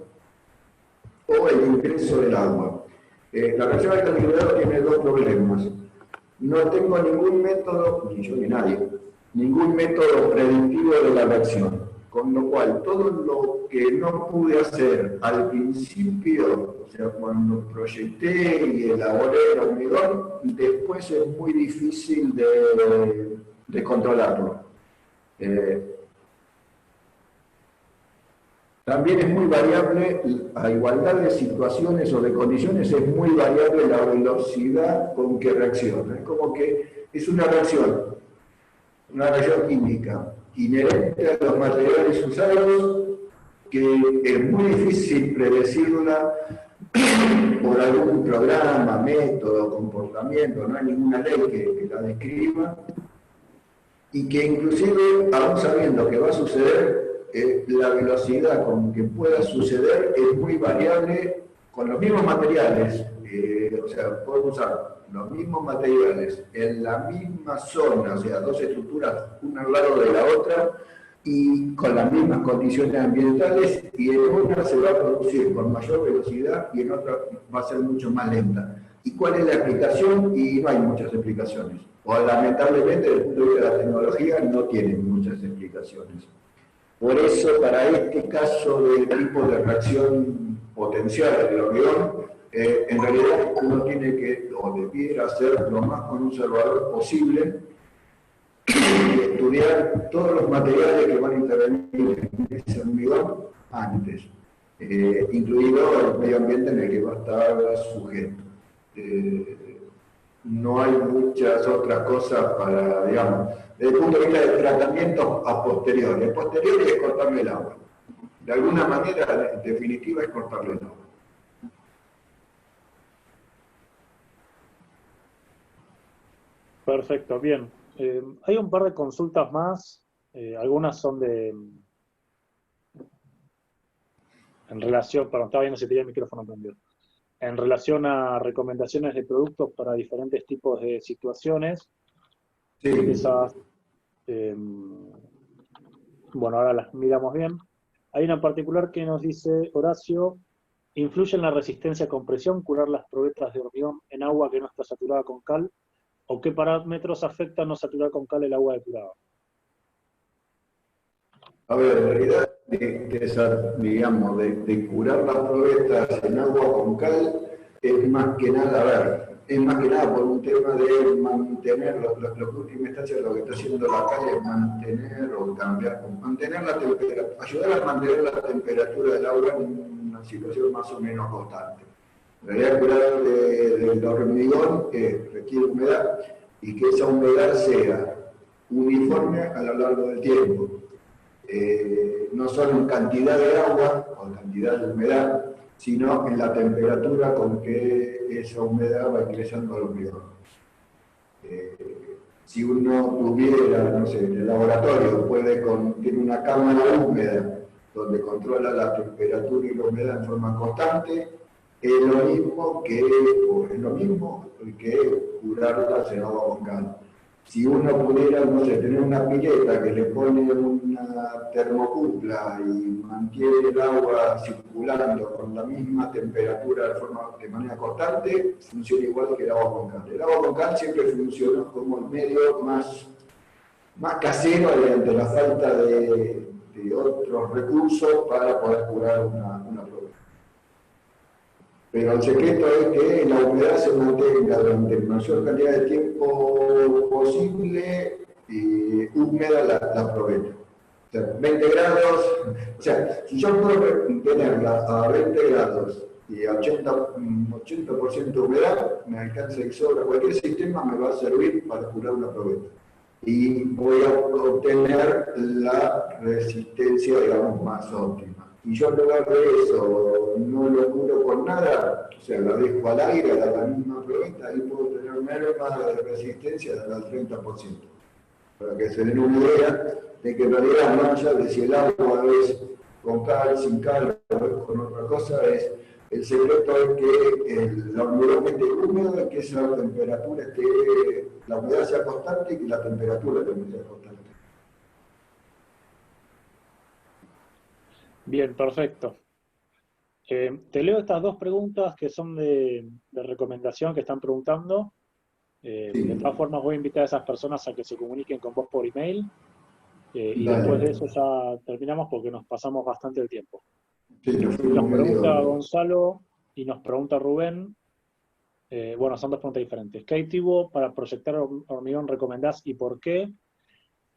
o el ingreso del agua. La reacción al calentamiento tiene dos problemas. No tengo ningún método, ni yo ni nadie, ningún método predictivo de la reacción. Con lo cual, todo lo que no pude hacer al principio, o sea, cuando proyecté y elaboré el hormigón, después es muy difícil de controlarlo. También es muy variable, a igualdad de situaciones o de condiciones, es muy variable la velocidad con que reacciona. Es como que es una reacción química inherente a los materiales usados, que es muy difícil predecirla por algún programa, método, comportamiento, no hay ninguna ley que la describa, y que inclusive, aún sabiendo que va a suceder, la velocidad con que pueda suceder es muy variable con los mismos materiales. O sea, podemos usar los mismos materiales en la misma zona, o sea, dos estructuras una al lado de la otra y con las mismas condiciones ambientales, y en una se va a producir con mayor velocidad y en otra va a ser mucho más lenta. ¿Y cuál es la explicación? Y no hay muchas explicaciones. O lamentablemente, desde el punto de vista de la tecnología, no tienen muchas explicaciones. Por eso, para este caso del tipo de reacción potencial del hormigón, en realidad uno tiene que, o debiera ser lo más conservador posible, estudiar todos los materiales que van a intervenir en ese hormigón antes, incluido el medio ambiente en el que va a estar sujeto. No hay muchas otras cosas para, digamos, desde el punto de vista del tratamiento a posteriori. A posteriori es cortarle el agua. De alguna manera, en definitiva, es cortarle el agua. Perfecto, bien. Hay un par de consultas más, algunas son en relación, perdón, estaba viendo si tenía el micrófono prendido, en relación a recomendaciones de productos para diferentes tipos de situaciones. Sí. Esas, bueno, ahora las miramos bien. Hay una en particular que nos dice Horacio: ¿influye en la resistencia a compresión curar las probetas de hormigón en agua que no está saturada con cal? ¿O qué parámetros afectan no saturar con cal el agua depurada? A ver, en realidad, digamos, de curar las probetas en agua con cal, es más que nada, a ver, es más que nada por un tema de mantener, lo que última instancia lo que está haciendo la cal es mantener o cambiar, mantener la temperatura, ayudar a mantener la temperatura del agua en una situación más o menos constante. En realidad, curar del hormigón requiere humedad, y que esa humedad sea uniforme a lo largo del tiempo. No solo en cantidad de agua o cantidad de humedad, sino en la temperatura con que esa humedad va ingresando al hormigón. Si uno tuviera, no sé, en el laboratorio tiene una cámara húmeda donde controla la temperatura y la humedad en forma constante, es lo mismo que curarlas en agua con cal. Si uno pudiera, no sé, tener una pileta que le pone una termocupla y mantiene el agua circulando con la misma temperatura de manera constante, funciona igual que el agua con cal. El agua con cal siempre funcionó como el medio más casero ante la falta de otros recursos para poder curar una prueba. Pero el secreto es que la humedad se mantenga durante la mayor cantidad de tiempo posible húmeda la probeta. O sea, 20 grados, o sea, si yo puedo tenerla a 20 grados y a 80% de humedad, me alcanza y sobra. Cualquier sistema me va a servir para curar una probeta. Y voy a obtener la resistencia, digamos, más óptima. Y yo en lugar de eso no lo curo con nada, o sea, la dejo al aire, a la misma probeta, ahí puedo tener merma de resistencia del 30%. Para que se den una idea de que en realidad, más allá de si el agua es con cal, sin cal o con otra cosa, es El secreto es que el hormigón esté húmedo y que esa temperatura la humedad sea constante y que la temperatura también sea constante. Bien, perfecto. Te leo estas dos preguntas que son de recomendación que están preguntando. De todas formas voy a invitar a esas personas a que se comuniquen con vos por email. Y después de eso ya terminamos porque nos pasamos bastante el tiempo. Sí, nos pregunta Gonzalo y nos pregunta Rubén. Bueno, son dos preguntas diferentes. ¿Qué aditivo para proyectar hormigón recomendás y por qué?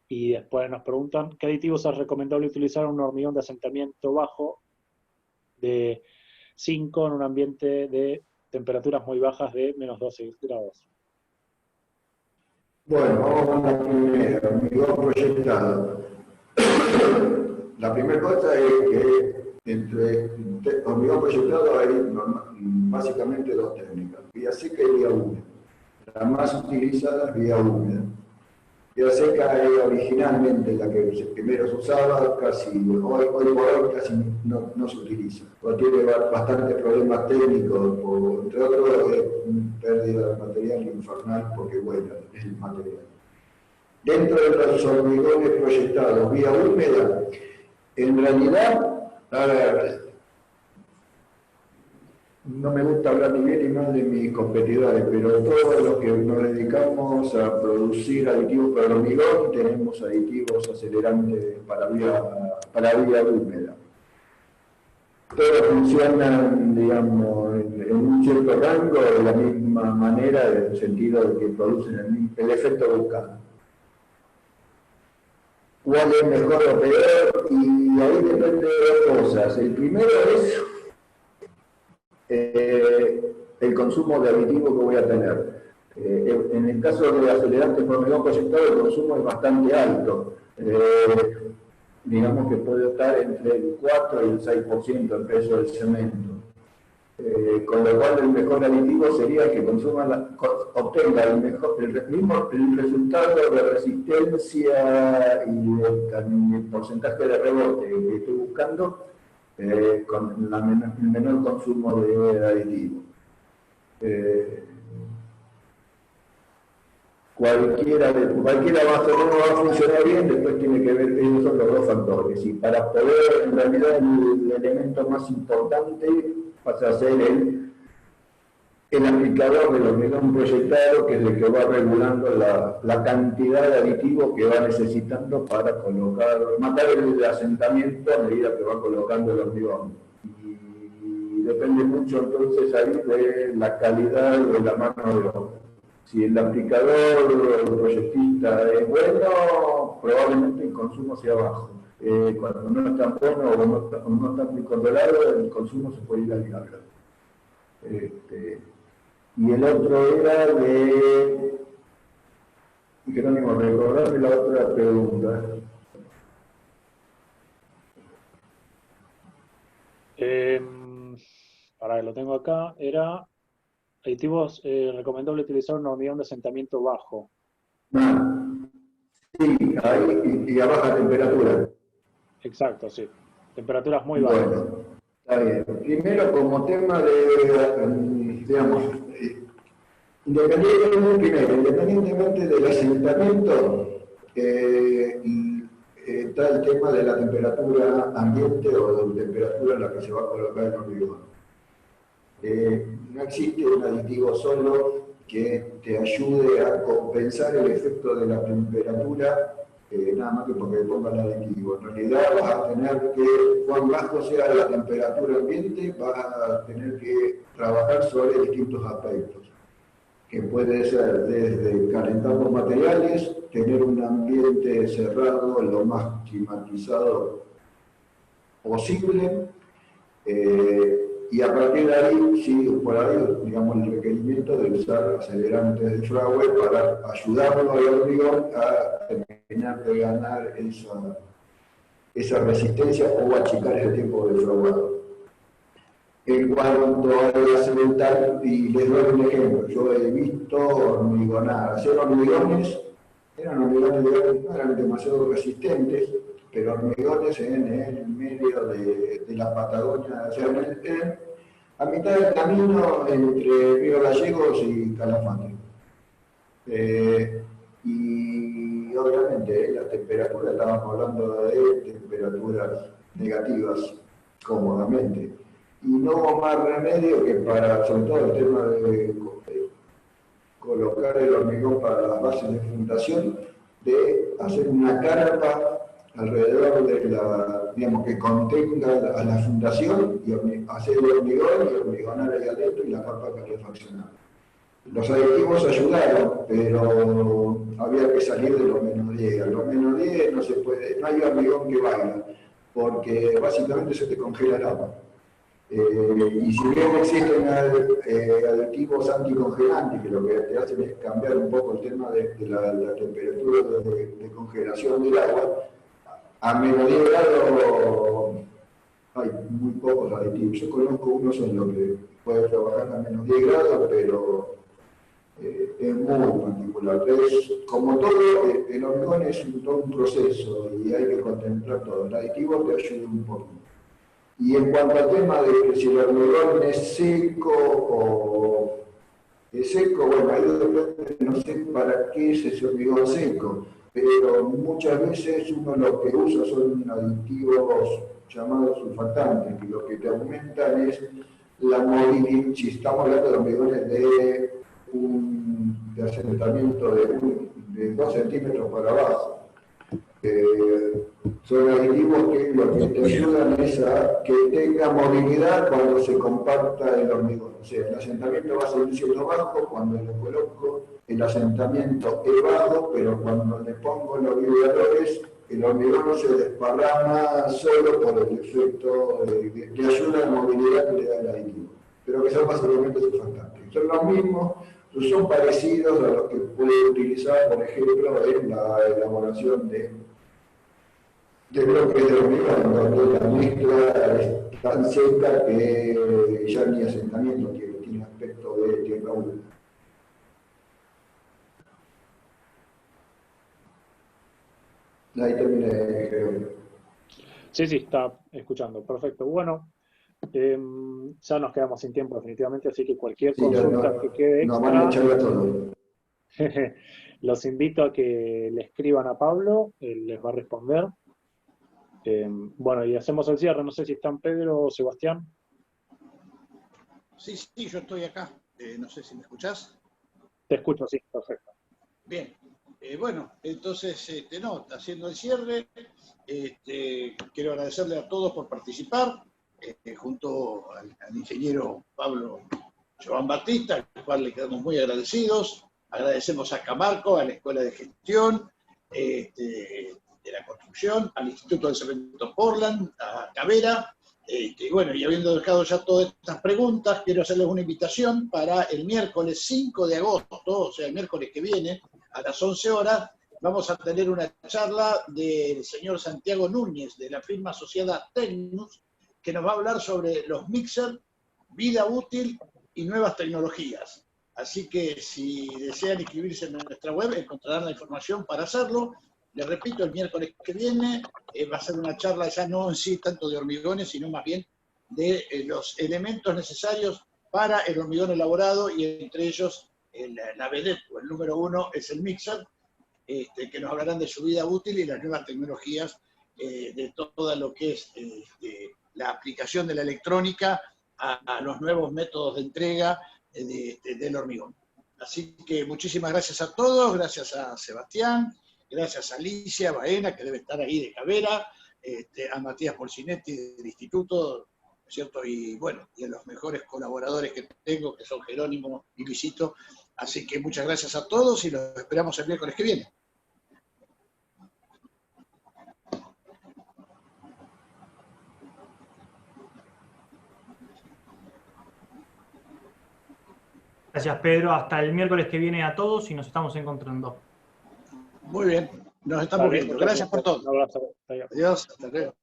Y después nos preguntan, ¿qué aditivos es recomendable utilizar en un hormigón de asentamiento bajo de 5 en un ambiente de temperaturas muy bajas de menos 12 grados? Bueno, vamos con la primera, hormigón proyectado. La primera cosa es que entre hormigón proyectado hay básicamente dos técnicas, vía seca y vía húmeda. La más utilizada es vía húmeda. Vía seca era originalmente la que primero se usaba, hoy por hoy casi no se utiliza. Porque tiene bastantes problemas técnicos, entre otros pérdida de material infernal porque vuela el material. Dentro de los hormigones proyectados vía húmeda, en realidad, a ver, no me gusta hablar ni bien ni mal de mis competidores, pero todos los que nos dedicamos a producir aditivos para hormigón, tenemos aditivos acelerantes para vía húmeda. Todos funcionan, digamos, en un cierto rango de la misma manera, en el sentido de que producen el efecto buscado. ¿Cuál es mejor o peor? Y ahí depende de dos cosas. El primero es el consumo de aditivo que voy a tener. En el caso de acelerantes por hormigón proyectado, el consumo es bastante alto. Digamos que puede estar entre el 4 y el 6% el peso del cemento. Con lo cual el mejor aditivo sería que obtenga el resultado de resistencia y el porcentaje de rebote que estoy buscando con el menor consumo de aditivo. Cualquiera va a funcionar bien, después tiene que ver, esos son los dos factores. Y para poder, en realidad, el elemento más importante pasa a ser el aplicador del hormigón proyectado, que es el que va regulando la cantidad de aditivo que va necesitando para matar el asentamiento a medida que va colocando el hormigón. Y depende mucho entonces ahí de la calidad de la mano de obra. Si el aplicador o el proyectista es bueno, probablemente el consumo sea bajo. Cuando no es tan bueno o no está muy controlado, el consumo se puede ir al diablo. Y el otro era de... Jerónimo, recordarme la otra pregunta. Ahora lo tengo acá, era... Aditivos recomendable utilizar un hormigón de asentamiento bajo. Sí, ahí y a baja temperatura. Exacto, sí. Temperaturas muy bajas. Bueno, está bien. Primero, como tema digamos, independientemente del asentamiento, está el tema de la temperatura ambiente o de la temperatura en la que se va a colocar el hormigón. No existe un aditivo solo que te ayude a compensar el efecto de la temperatura, nada más que porque le pongan el aditivo. En realidad vas a tener que, cuán bajo sea la temperatura ambiente, vas a tener que trabajar sobre distintos aspectos, que puede ser desde calentar los materiales, tener un ambiente cerrado lo más climatizado posible, y a partir de ahí, sí, por ahí, digamos, el requerimiento de usar acelerantes de fragüe para ayudarlo al hormigón a terminar de ganar esa resistencia o achicar ese tiempo de fraguado. En cuanto al acelerar, y les doy un ejemplo, yo he visto hacer hormigones, no eran demasiado resistentes, pero hormigones en el medio de la Patagonia, o sea, a mitad del camino entre Río Gallegos y Calafate. Y obviamente la temperatura, estábamos hablando de temperaturas negativas cómodamente. Y no hubo más remedio que para, sobre todo el tema de colocar el hormigón para las bases de fundación, de hacer una carpa alrededor de la, digamos, que contenga a la fundación y hacer el hormigón y hormigonar ahí adentro y la carpa que refaccionar. Los aditivos ayudaron, pero había que salir de los menos 10. A los menos 10 no se puede, no hay hormigón que valga, porque básicamente se te congela el agua. Y si bien existen aditivos anticongelantes, que lo que te hacen es cambiar un poco el tema de la temperatura de congelación del agua, a menos 10 grados hay muy pocos aditivos. Yo conozco uno solo que puede trabajar a menos 10 grados, pero es muy particular. Entonces, como todo, el hormigón es todo un proceso y hay que contemplar todo. El aditivo te ayuda un poco. Y en cuanto al tema de que si el hormigón es seco o es seco, bueno, ahí depende, no sé para qué es ese hormigón seco, pero muchas veces uno lo que usa son aditivos llamados sulfatantes, que lo que te aumentan es la movilidad. Si estamos hablando de hormigones de asentamiento de 2 centímetros para abajo, son aditivos que lo que te ayudan es a que tenga movilidad cuando se comparta el hormigón. O sea, el asentamiento va a seguir siendo bajo, cuando lo coloco el asentamiento es bajo, pero cuando le pongo los vibradores, el hormigón no se desparrama solo por el efecto de ayuda a la movilidad que le da el aditivo. Pero que son básicamente sulfatantes. Son los mismos, son parecidos a los que puede utilizar, por ejemplo, en la elaboración de bloques de hormigón, donde la mezcla es tan seca que ya ni asentamiento tiene aspecto de tierra húmeda. Ahí terminé, creo. Sí, está escuchando. Perfecto. Bueno, ya nos quedamos sin tiempo definitivamente, así que cualquier consulta que quede extra, van a echarle todo. Los invito a que le escriban a Pablo, él les va a responder. Bueno, y hacemos el cierre. No sé si están Pedro o Sebastián. Sí, yo estoy acá. No sé si me escuchás. Te escucho, sí, perfecto. Bien. Bueno, entonces, haciendo el cierre, quiero agradecerle a todos por participar, junto al ingeniero Pablo Joan Batista, al cual le quedamos muy agradecidos. Agradecemos a Camarco, a la Escuela de Gestión de la Construcción, al Instituto del Cemento Portland, a Cavera. Bueno, y habiendo dejado ya todas estas preguntas, quiero hacerles una invitación para el miércoles 5 de agosto, o sea, el miércoles que viene, a las 11 horas, vamos a tener una charla del señor Santiago Núñez, de la firma asociada Tecnus, que nos va a hablar sobre los mixers, vida útil y nuevas tecnologías. Así que si desean inscribirse en nuestra web, encontrarán la información para hacerlo. Les repito, el miércoles que viene va a ser una charla ya no en sí tanto de hormigones, sino más bien de los elementos necesarios para el hormigón elaborado, y entre ellos la vedette, o el número 1, es el mixer, que nos hablarán de su vida útil y las nuevas tecnologías de todo lo que es la aplicación de la electrónica a los nuevos métodos de entrega del hormigón. Así que muchísimas gracias a todos, gracias a Sebastián, gracias a Alicia Baena, que debe estar ahí de Cavera, a Matías Polcinetti del Instituto, ¿cierto? Y bueno, y a los mejores colaboradores que tengo, que son Jerónimo y Luisito. Así que muchas gracias a todos y los esperamos el miércoles que viene. Gracias, Pedro. Hasta el miércoles que viene a todos y nos estamos encontrando. Muy bien, nos estamos viendo. Gracias por todo. Un abrazo. Adiós, hasta luego.